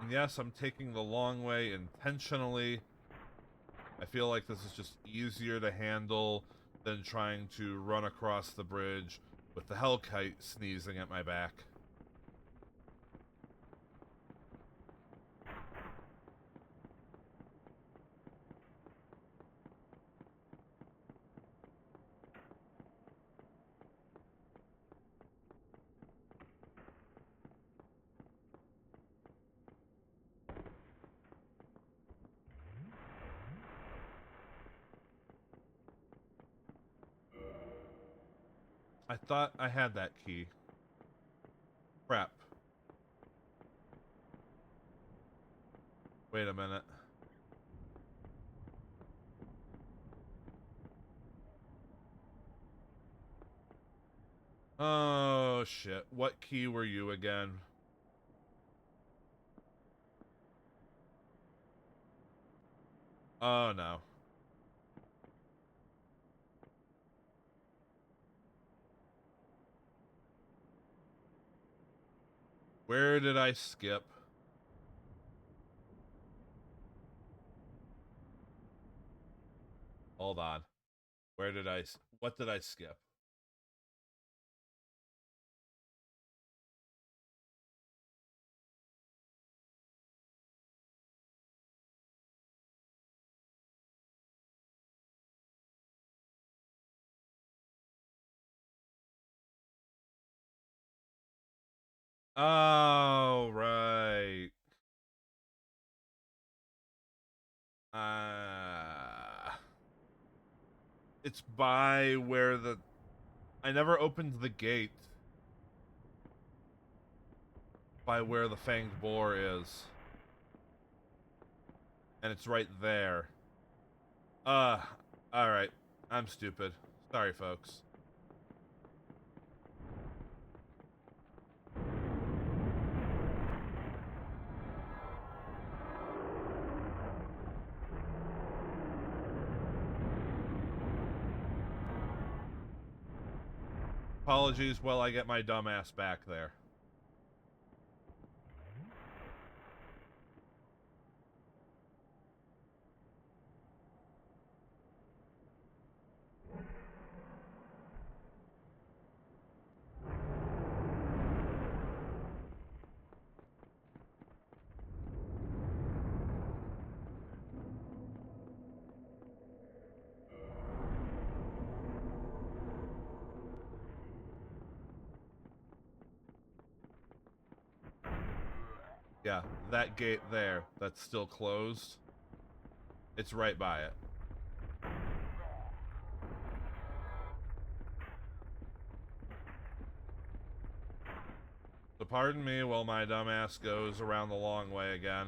And yes, I'm taking the long way intentionally. I feel like this is just easier to handle than trying to run across the bridge with the Hellkite sneezing at my back. I thought I had that key. Crap. Wait a minute. Oh, shit. What key were you again? Oh, no. Where did I skip? Hold on. What did I skip? Oh, right. It's by where the... I never opened the gate by where the fanged boar is. And it's right there. Alright. I'm stupid. Sorry, folks. Apologies while I get my dumbass back there. Yeah, that gate there, that's still closed. It's right by it. So pardon me while my dumbass goes around the long way again.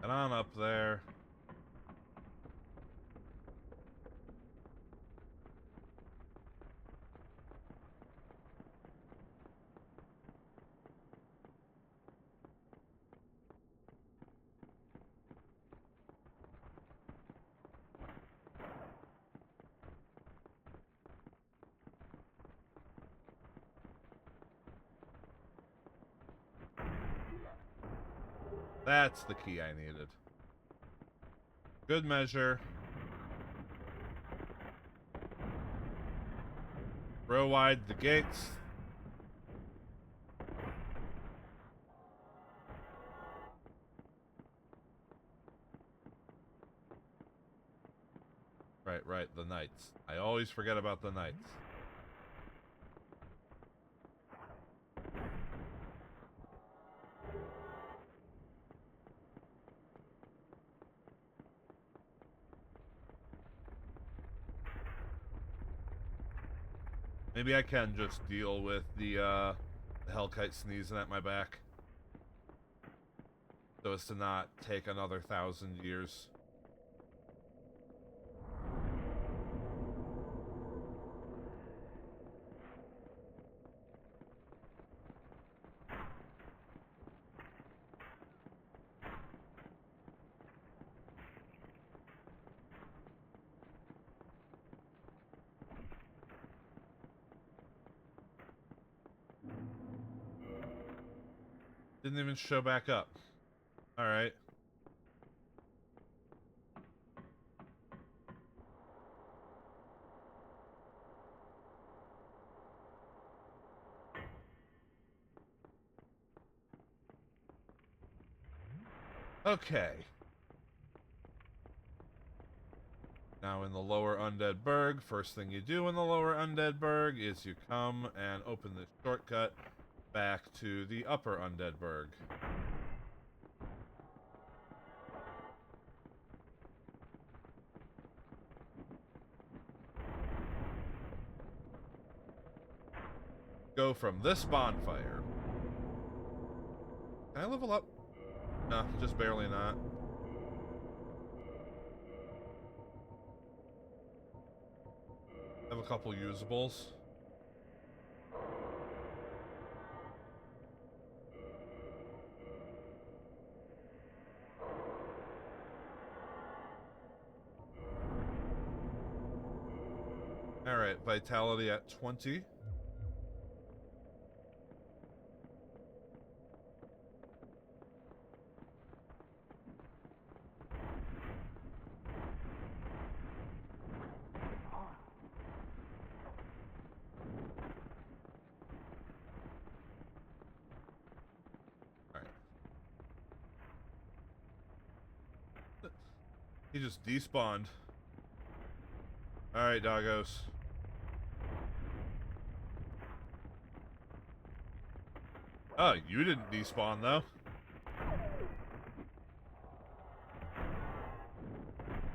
Get on up there. That's the key I needed. Good measure. Throw wide the gates. Right, the knights. I always forget about the knights. Maybe I can just deal with the Hellkite sneezing at my back. So as to not take another 1,000 years. Didn't even show back up. Alright. Okay. Now in the lower Undead Burg, first thing you do in the lower Undead Burg is you come and open the shortcut back to the upper Undead Burg. Go from this bonfire. Can I level up? No, just barely not. Have a couple usables. Alright, vitality at 20. He just despawned. Alright, doggos. Oh, you didn't despawn, though.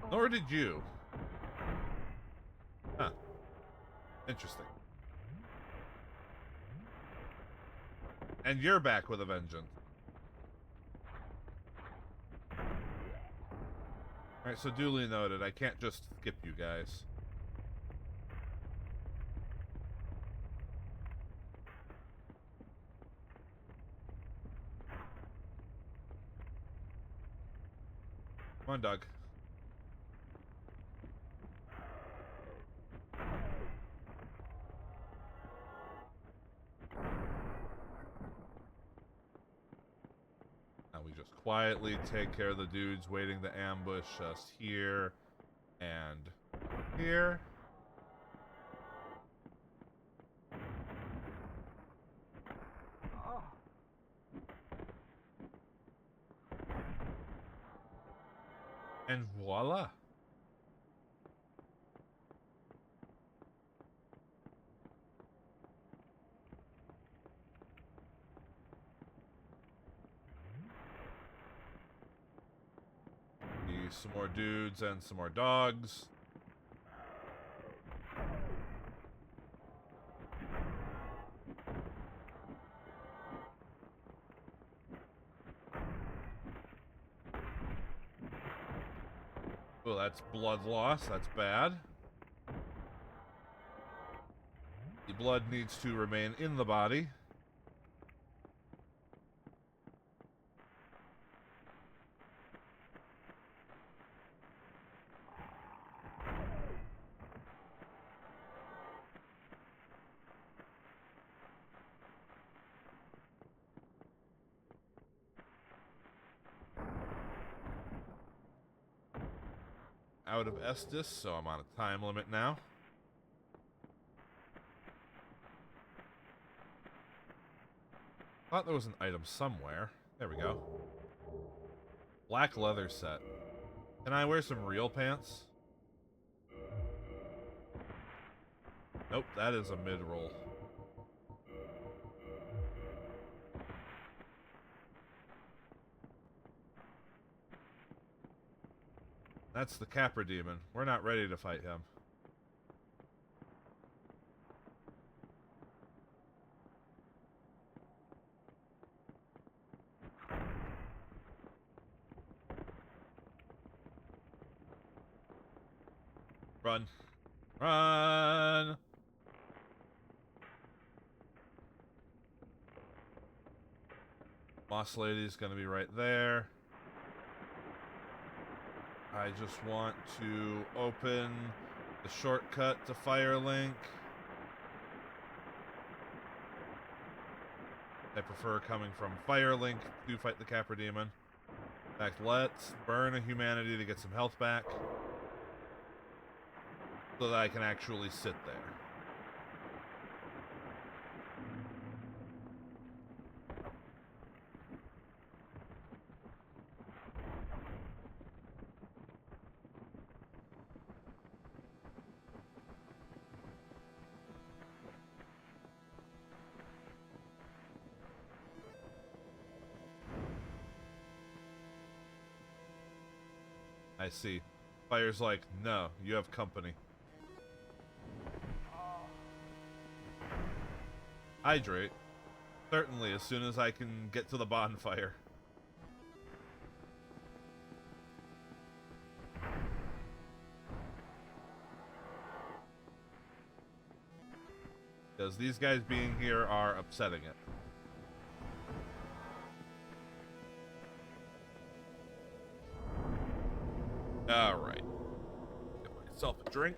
Nor did you. Huh. Interesting. And you're back with a vengeance. Alright, so duly noted. I can't just skip you guys. Come on, Doug. Now we just quietly take care of the dudes waiting to ambush us here and here. And voila. Some more dudes and some more dogs. Oh, that's blood loss. That's bad. The blood needs to remain in the body. Out of Estus, so I'm on a time limit now. Thought there was an item somewhere. There we go. Black leather set. Can I wear some real pants? Nope, that is a mid-roll. That's the Capra Demon. We're not ready to fight him. Run. Run! Moss Lady's gonna be right there. I just want to open the shortcut to Firelink. I prefer coming from Firelink to fight the Capra Demon. In fact, let's burn a humanity to get some health back, so that I can actually sit there. I see. Fire's like, no, you have company. Hydrate. Certainly, as soon as I can get to the bonfire. Because these guys being here are upsetting it. Alright. Get myself a drink.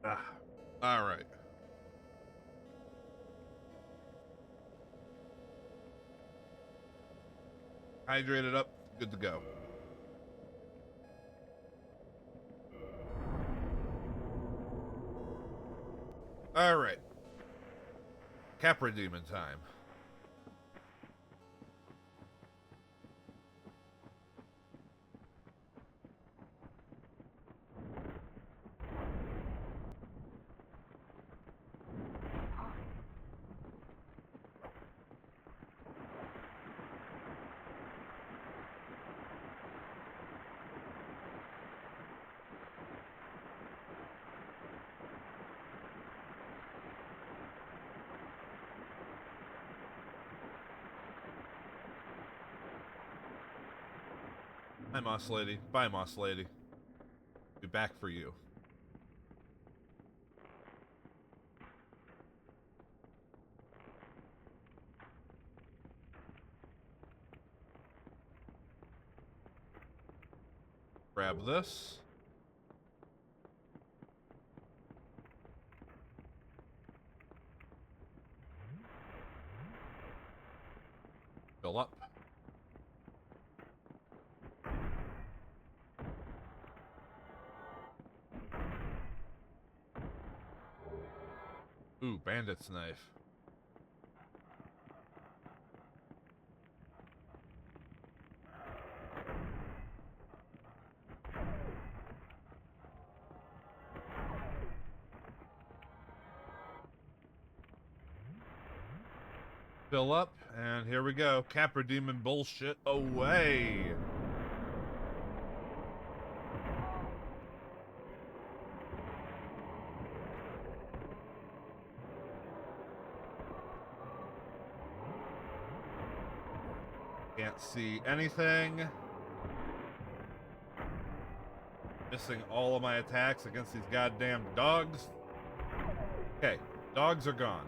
Ah, all right. Hydrated up, good to go. All right. Capra Demon time. Hi, Moss Lady. Bye, Moss Lady. Be back for you. Grab this. Fill up. Ooh, bandit's knife. Fill up, and here we go. Capra Demon bullshit away. Can't see anything. Missing all of my attacks against these goddamn dogs. Okay, dogs are gone.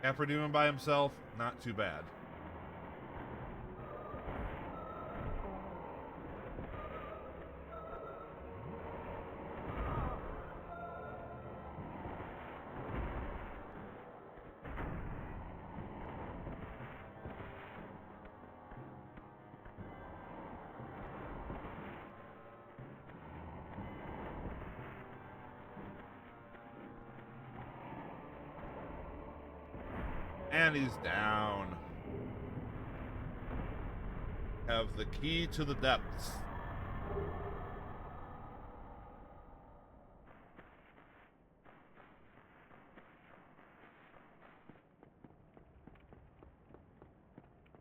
Capra Demon by himself, not too bad. And he's down. Have the key to the depths.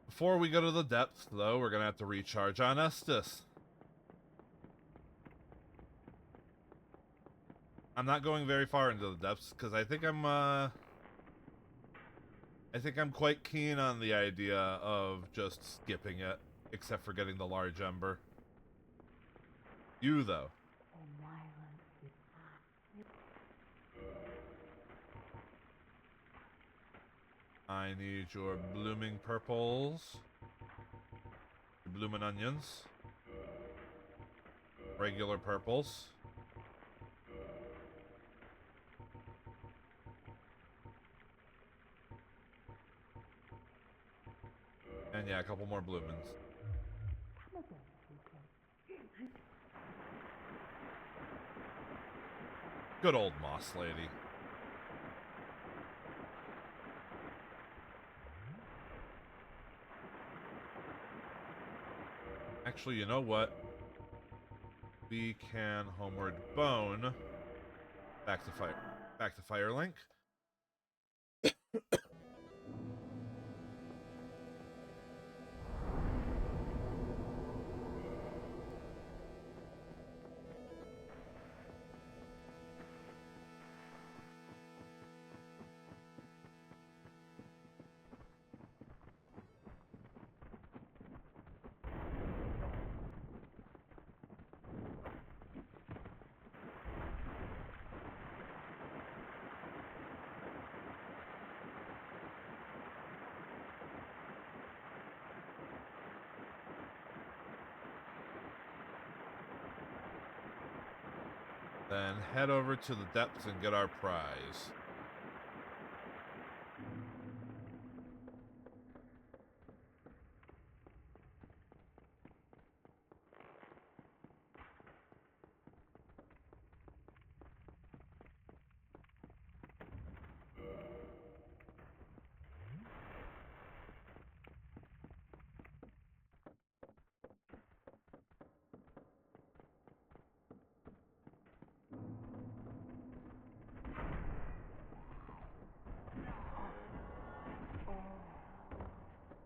Before we go to the depths, though, we're gonna have to recharge on Estus. I'm not going very far into the depths because I think I'm quite keen on the idea of just skipping it, except for getting the large ember. You, though. I need your blooming purples. Your bloomin' onions. Regular purples. And yeah, a couple more bloomins. Good old Moss Lady. Actually, you know what? We can homeward bone back to Firelink. Then head over to the depths and get our prize.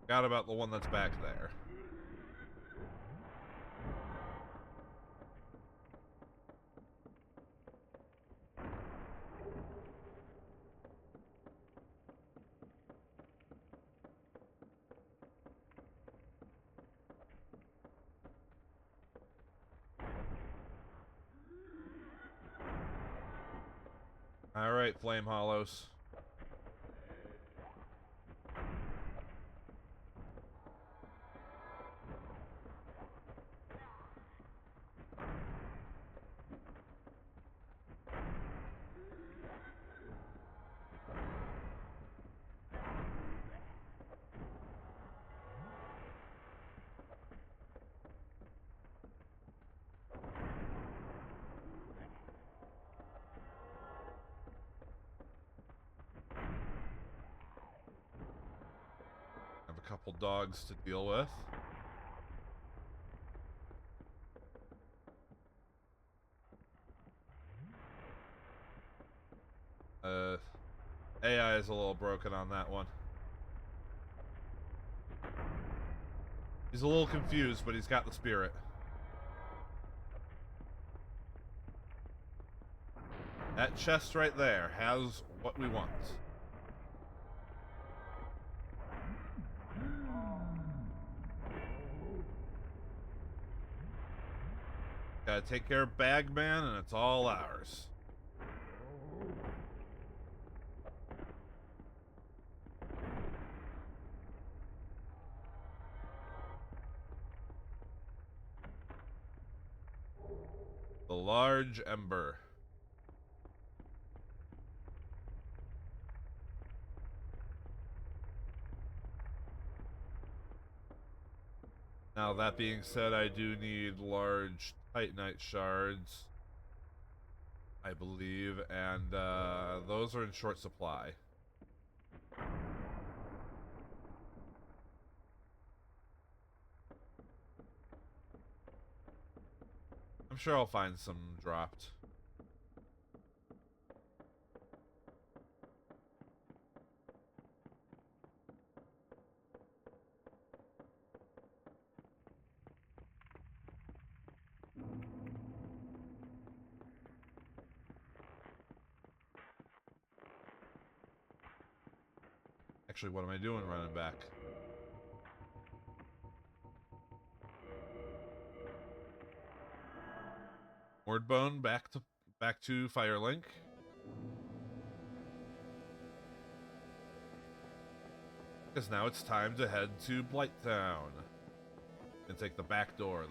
Forgot about the one that's back there. All right, Flame Hollows. Have a couple dogs to deal with. AI is a little broken on that one. He's a little confused, but he's got the spirit. That chest right there has what we want. Gotta take care of Bagman, and it's all ours. The large ember. Now, that being said, I do need large titanite shards, I believe, and those are in short supply. I'm sure I'll find some dropped. Actually, what am I doing running back? Wordbone back to Firelink. Because now it's time to head to Blighttown. And take the back door,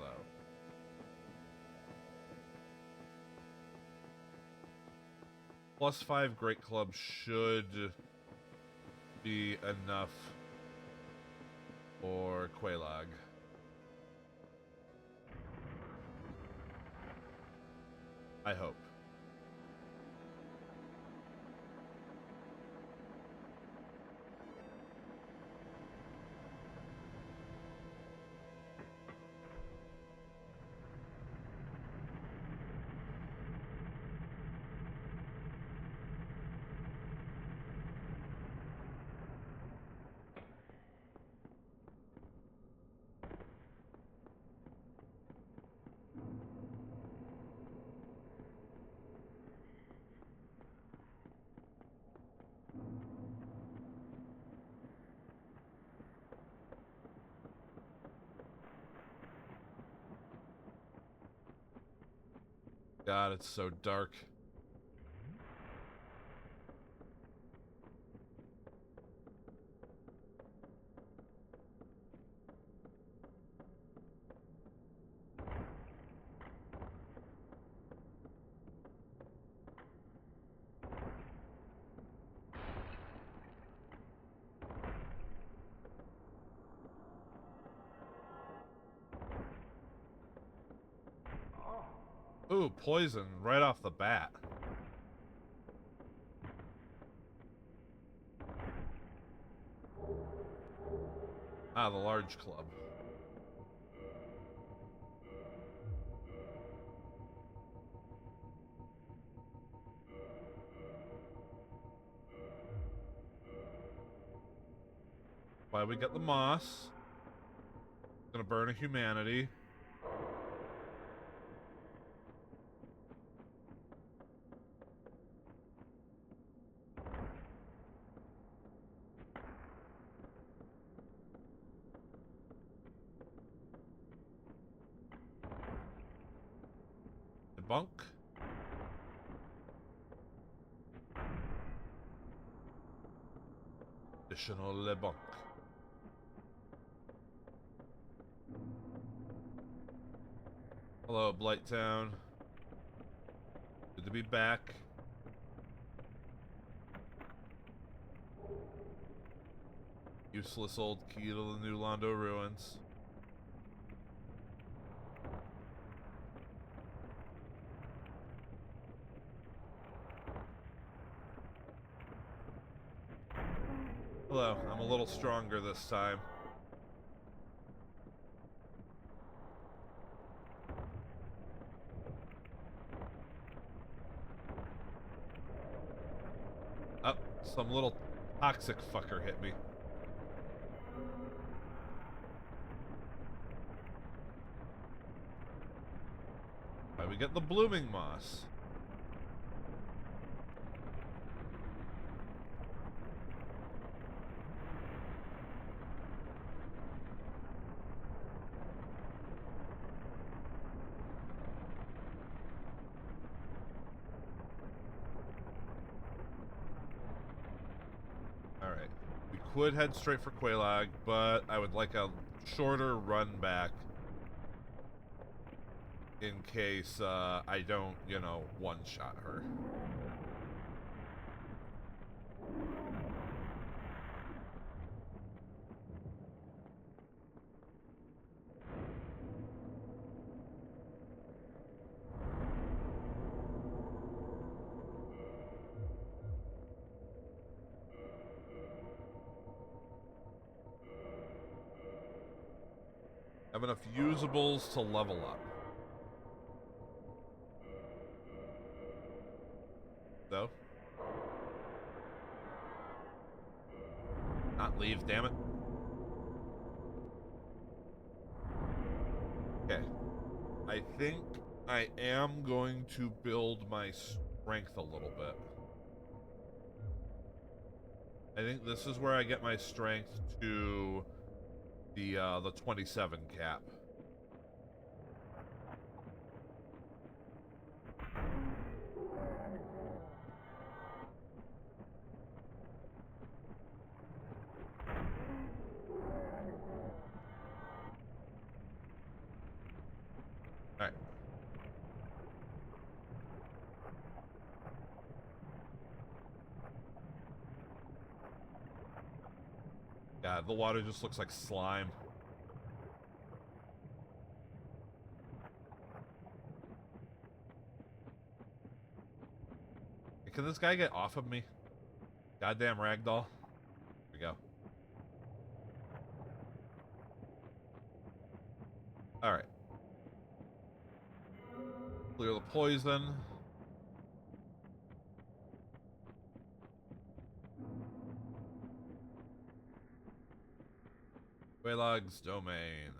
though. +5 Great Club should be enough for Quelaag. I hope. God, it's so dark. Ooh, poison right off the bat. Ah, the large club. Why we get the moss. Gonna burn a humanity. Debunk. Additional debunk. Hello, Blighttown. Good to be back. Useless old key to the New Londo ruins. Hello, I'm a little stronger this time. Oh, some little toxic fucker hit me. Right, we get the blooming moss. Alright. We could head straight for Quelaag, but I would like a shorter run back in case I don't, you know, one-shot her. Have enough usables to level up. So? Not leave, damn it. Okay. I think I am going to build my strength a little bit. I think this is where I get my strength to the 27 cap. Alright. Yeah, the water just looks like slime. Can this guy get off of me? Goddamn ragdoll. Here we go. Alright. Clear the poison. Quelaag's domain.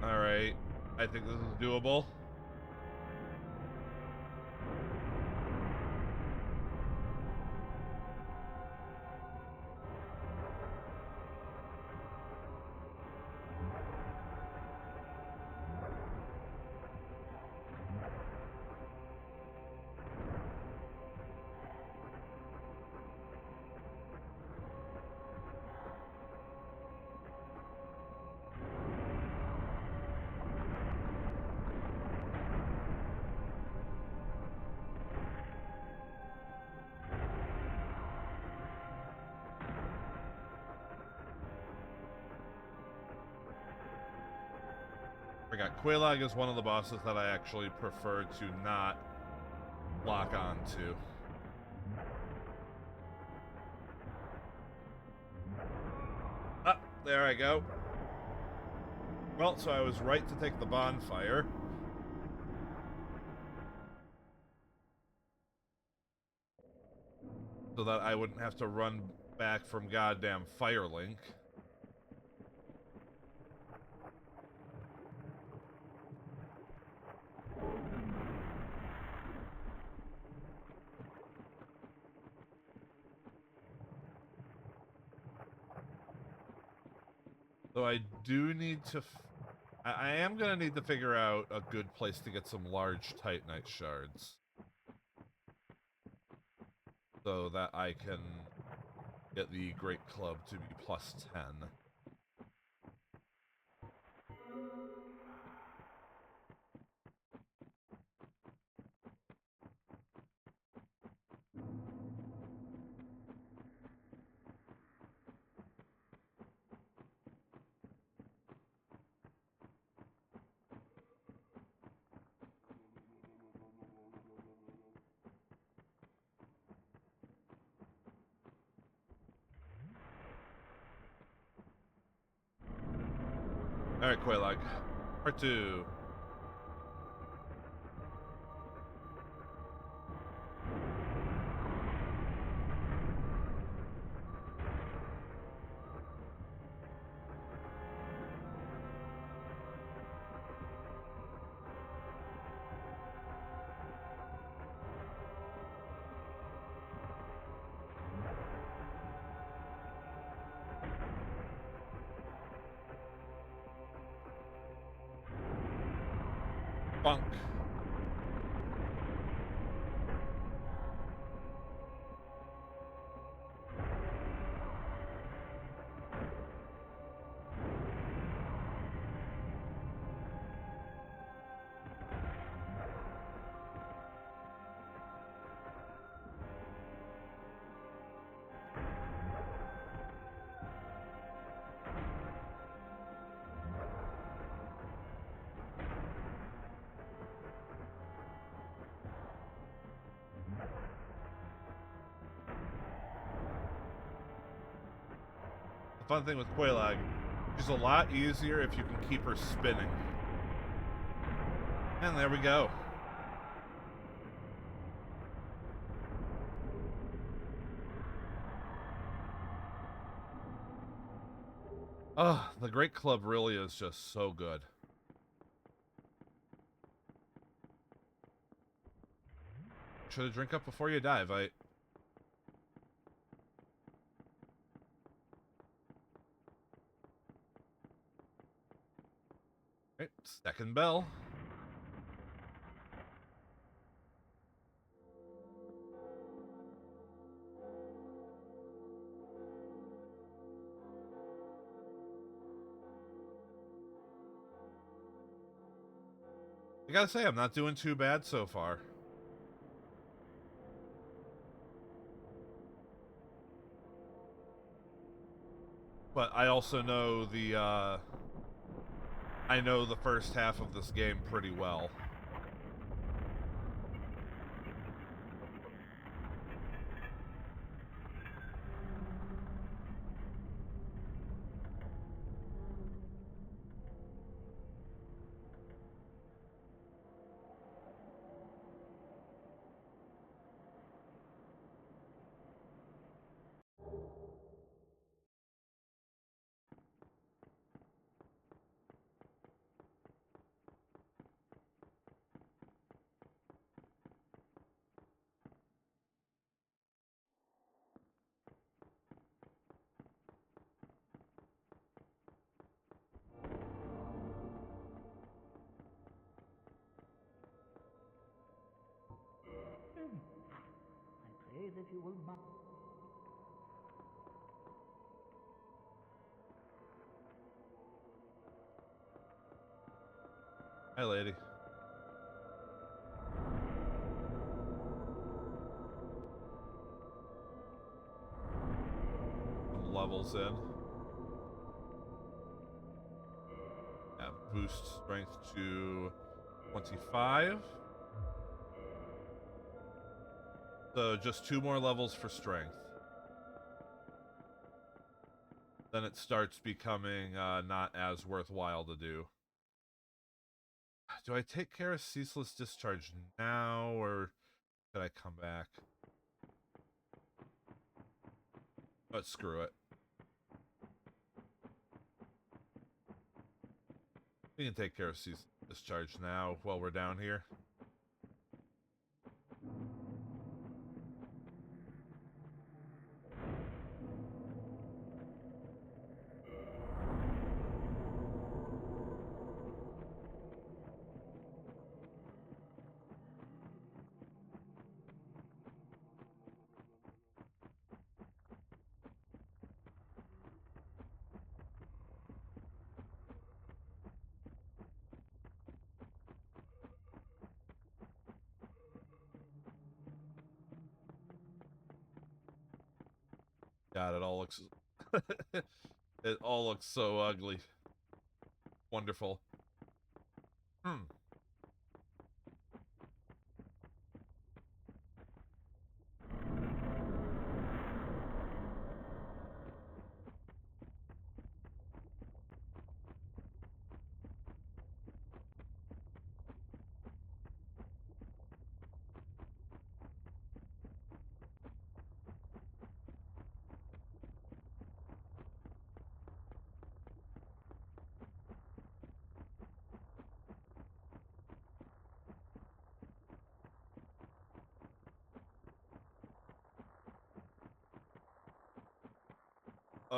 Alright. I think this is doable. Forgot, Quelaag is one of the bosses that I actually prefer to not lock on to. Ah, there I go. Well, so I was right to take the bonfire. So that I wouldn't have to run back from goddamn Firelink. So I do need to... I am going to need to figure out a good place to get some large Titanite shards. So that I can get the Great Club to be plus 10. Alright, Quelaag. Part 2. Bunk. The fun thing with Quelaag, she's a lot easier if you can keep her spinning. And there we go. Oh, the Great Club really is just so good. Should have drink up before you dive. Right, second bell. I gotta say, I'm not doing too bad so far. But I also know I know the first half of this game pretty well. I pray that you will not. Hi, lady. Some levels in. Yeah, boost strength to 25. So just 2 more levels for strength. Then it starts becoming not as worthwhile to do. Do I take care of Ceaseless Discharge now, or should I come back? But screw it. We can take care of Ceaseless Discharge now while we're down here. God, it all looks... it all looks so ugly. Wonderful.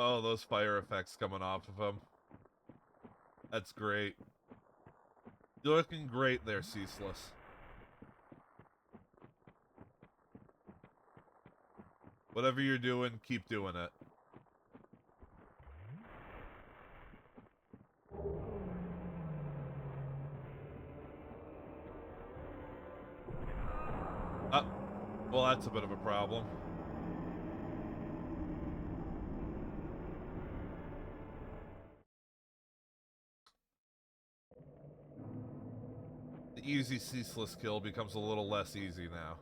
Oh, those fire effects coming off of him. That's great. You're looking great there, Ceaseless. Whatever you're doing, keep doing it. Well, that's a bit of a problem. The easy Ceaseless kill becomes a little less easy now.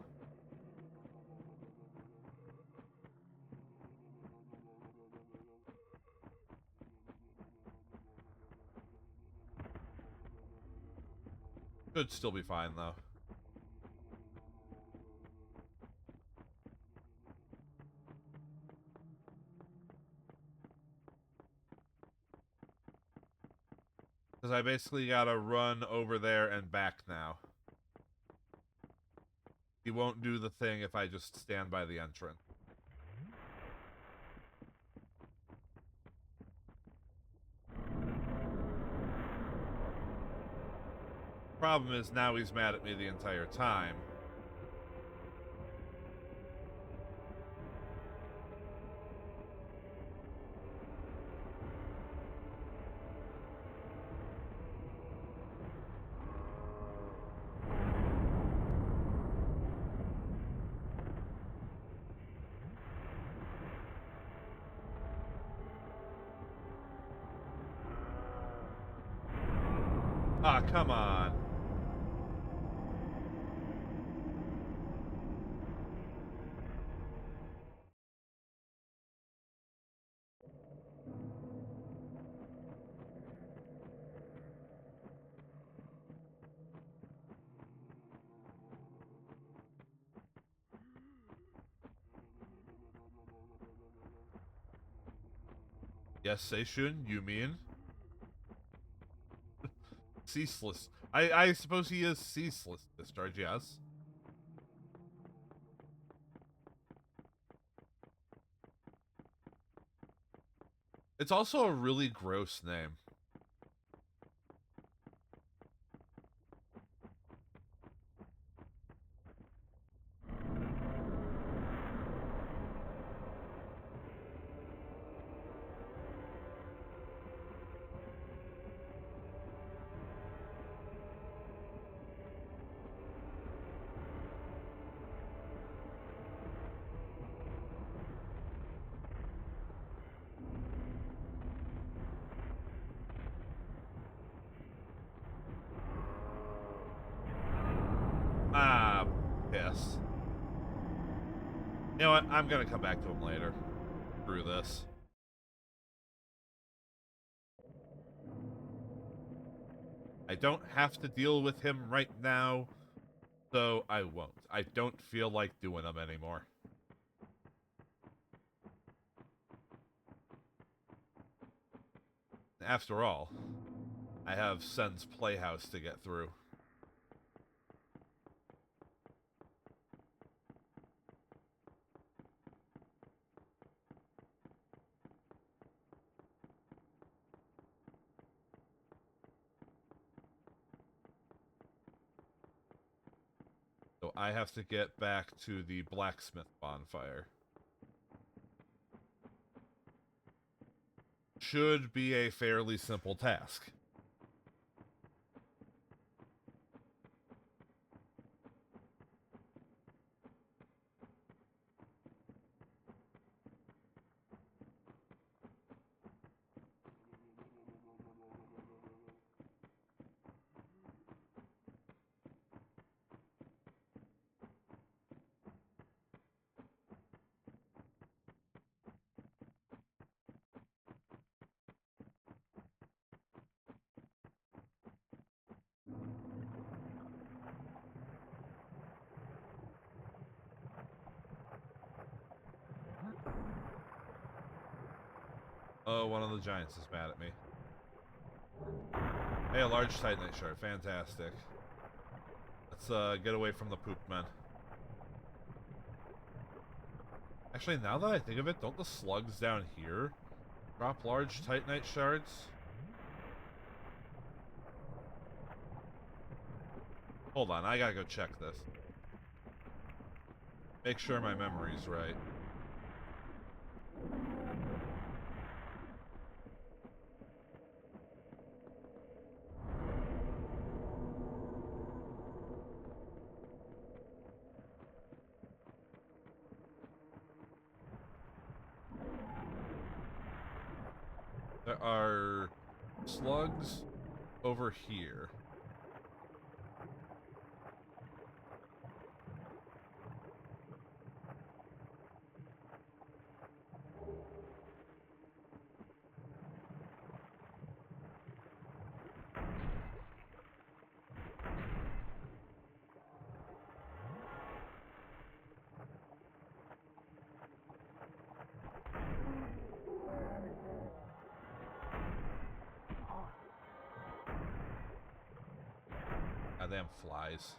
Should still be fine, though. Because I basically gotta run over there and back now. He won't do the thing if I just stand by the entrance. Problem is, now he's mad at me the entire time. Ah, come on. Yes, Seishun, you mean? Ceaseless. I suppose he is Ceaseless Discharge, yes. It's also a really gross name. pissed. You know what? I'm gonna come back to him later. Through this. I don't have to deal with him right now, so I won't. I don't feel like doing them anymore. After all, I have Sen's Playhouse to get through. So I have to get back to the blacksmith bonfire. Should be a fairly simple task. Oh, one of the giants is mad at me. Hey, a large titanite shard. Fantastic. Let's get away from the poop men. Actually, now that I think of it, don't the slugs down here drop large titanite shards? Hold on, I gotta go check this. Make sure my memory's right. There are slugs over here. Goddamn flies.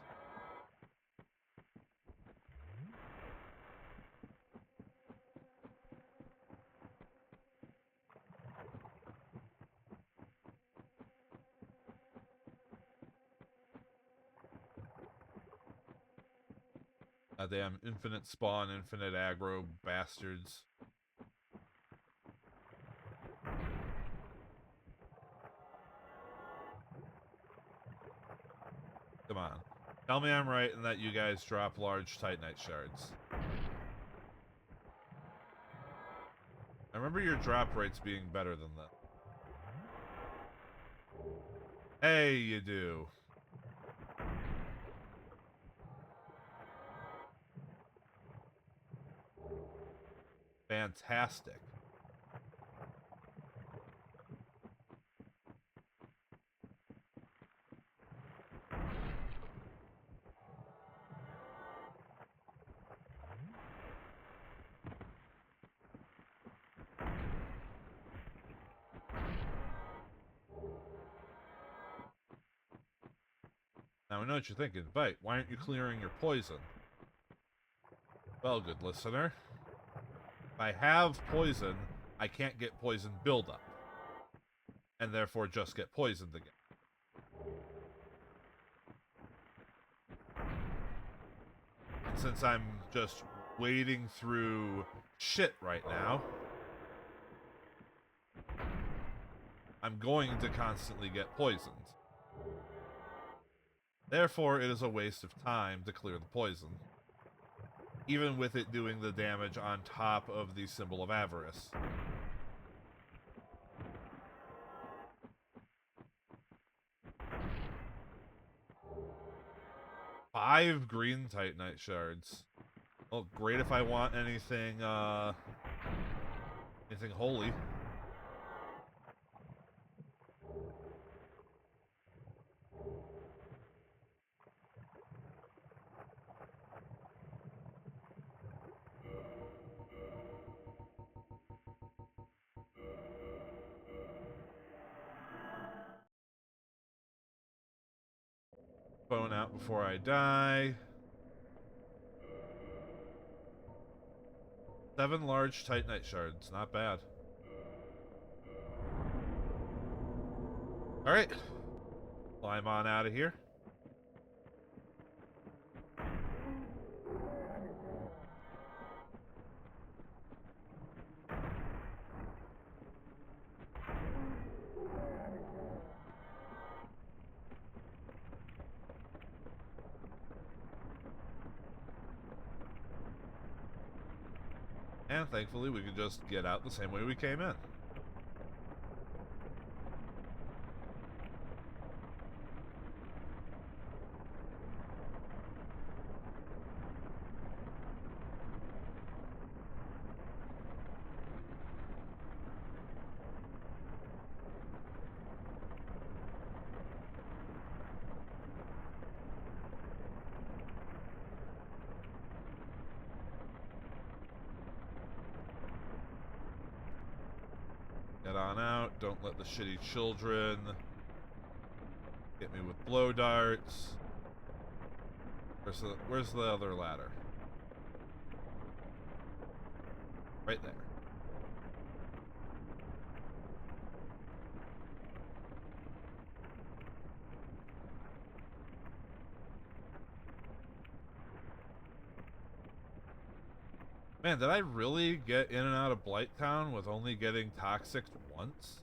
Goddamn infinite spawn, infinite aggro bastards. Come on. Tell me I'm right and that you guys drop large titanite shards. I remember your drop rates being better than that. Hey, you do. Fantastic. Now I know what you're thinking. But why aren't you clearing your poison? Well, good listener. If I have poison, I can't get poison buildup. And therefore just get poisoned again. And since I'm just wading through shit right now, I'm going to constantly get poisoned. Therefore, it is a waste of time to clear the poison. Even with it doing the damage on top of the Symbol of Avarice. 5 green titanite shards. Well, great if I want anything, anything holy. Phone out before I die. 7 large titanite shards, not bad. Alright. Climb on out of here. And thankfully we can just get out the same way we came in. Get on out. Don't let the shitty children get me with blow darts. Where's the other ladder? Right there. Man, did I really get in and out of Blighttown with only getting toxic once?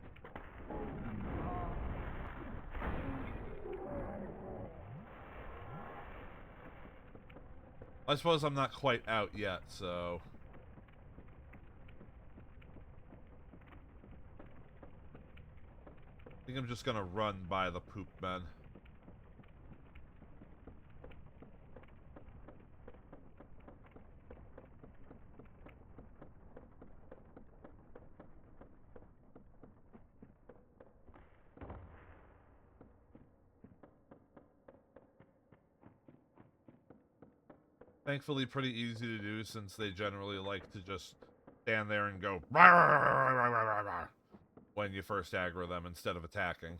I suppose I'm not quite out yet, so... I think I'm just gonna run by the poop men. Thankfully pretty easy to do since they generally like to just stand there and go when you first aggro them instead of attacking.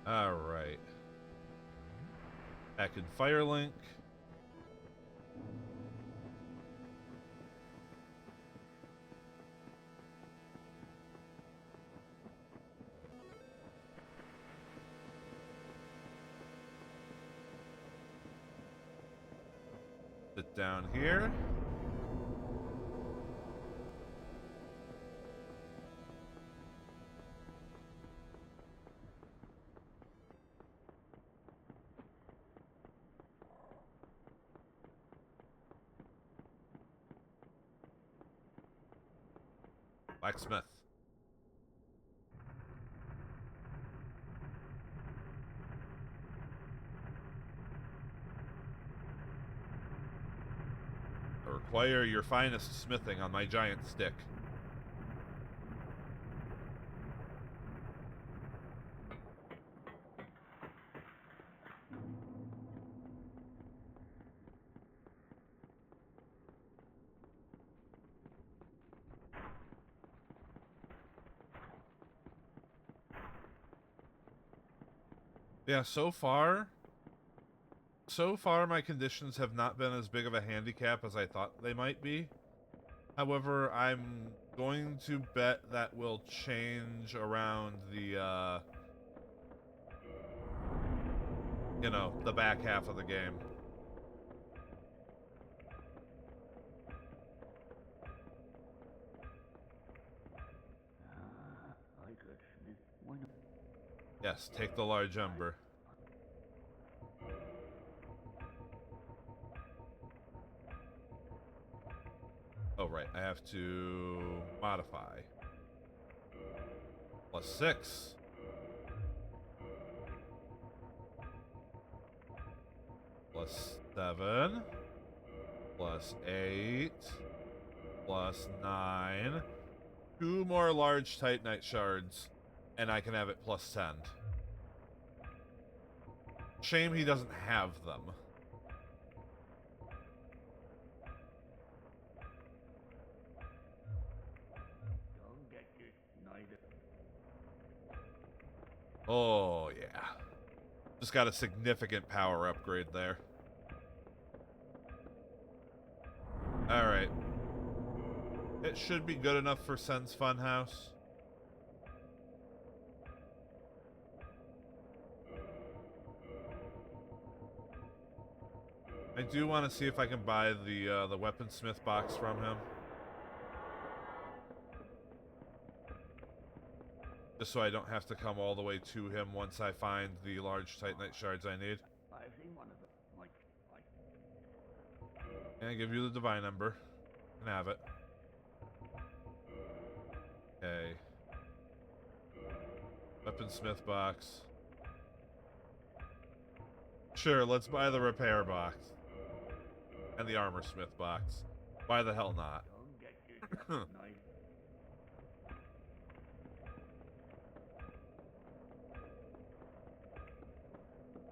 Alright. Back in Firelink. Sit down here. Blacksmith. I require your finest smithing on my giant stick. Yeah, so far my conditions have not been as big of a handicap as I thought they might be. However, I'm going to bet that will change around the, you know, the back half of the game. I could smith one. Yes, take the large ember. Oh, right. I have to modify. +6. +7. +8. +9. 2 more large titanite shards, and I can have it +10. Shame he doesn't have them. Don't get you neither. Oh, yeah. Just got a significant power upgrade there. Alright. It should be good enough for Sen's Funhouse. I do want to see if I can buy the weaponsmith box from him. Just so I don't have to come all the way to him once I find the large titanite shards I need. I've seen one of them. Like, And I give you the divine ember. You can have it. Okay. Weaponsmith box. Sure, let's buy the repair box. And the armorsmith box. Why the hell not? don't get you neither.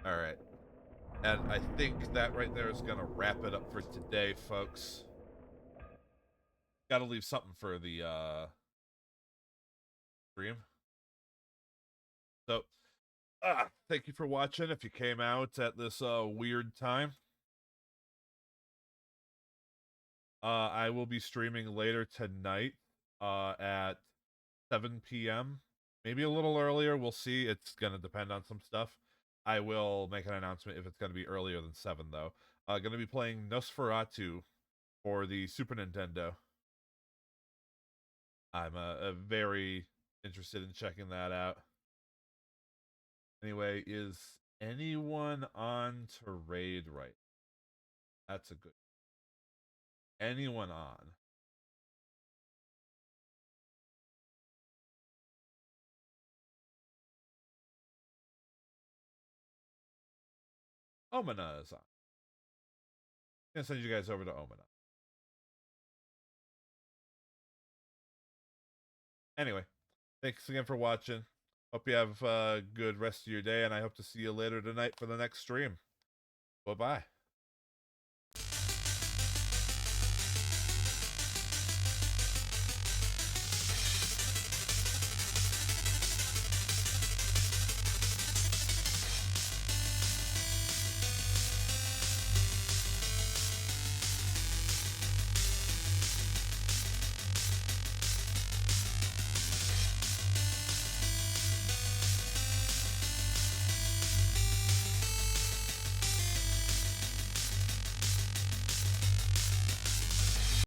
Alright. And I think that right there is going to wrap it up for today, folks. Gotta leave something for the stream. So, thank you for watching if you came out at this weird time. I will be streaming later tonight at 7 p.m. Maybe a little earlier. We'll see. It's going to depend on some stuff. I will make an announcement if it's going to be earlier than 7, though. Going to be playing Nosferatu for the Super Nintendo. I'm very interested in checking that out. Anyway, is anyone on to raid right? That's a good. Anyone on? Omina is on. I'm gonna send you guys over to Omina. Anyway, thanks again for watching. Hope you have a good rest of your day, and I hope to see you later tonight for the next stream. Bye-bye.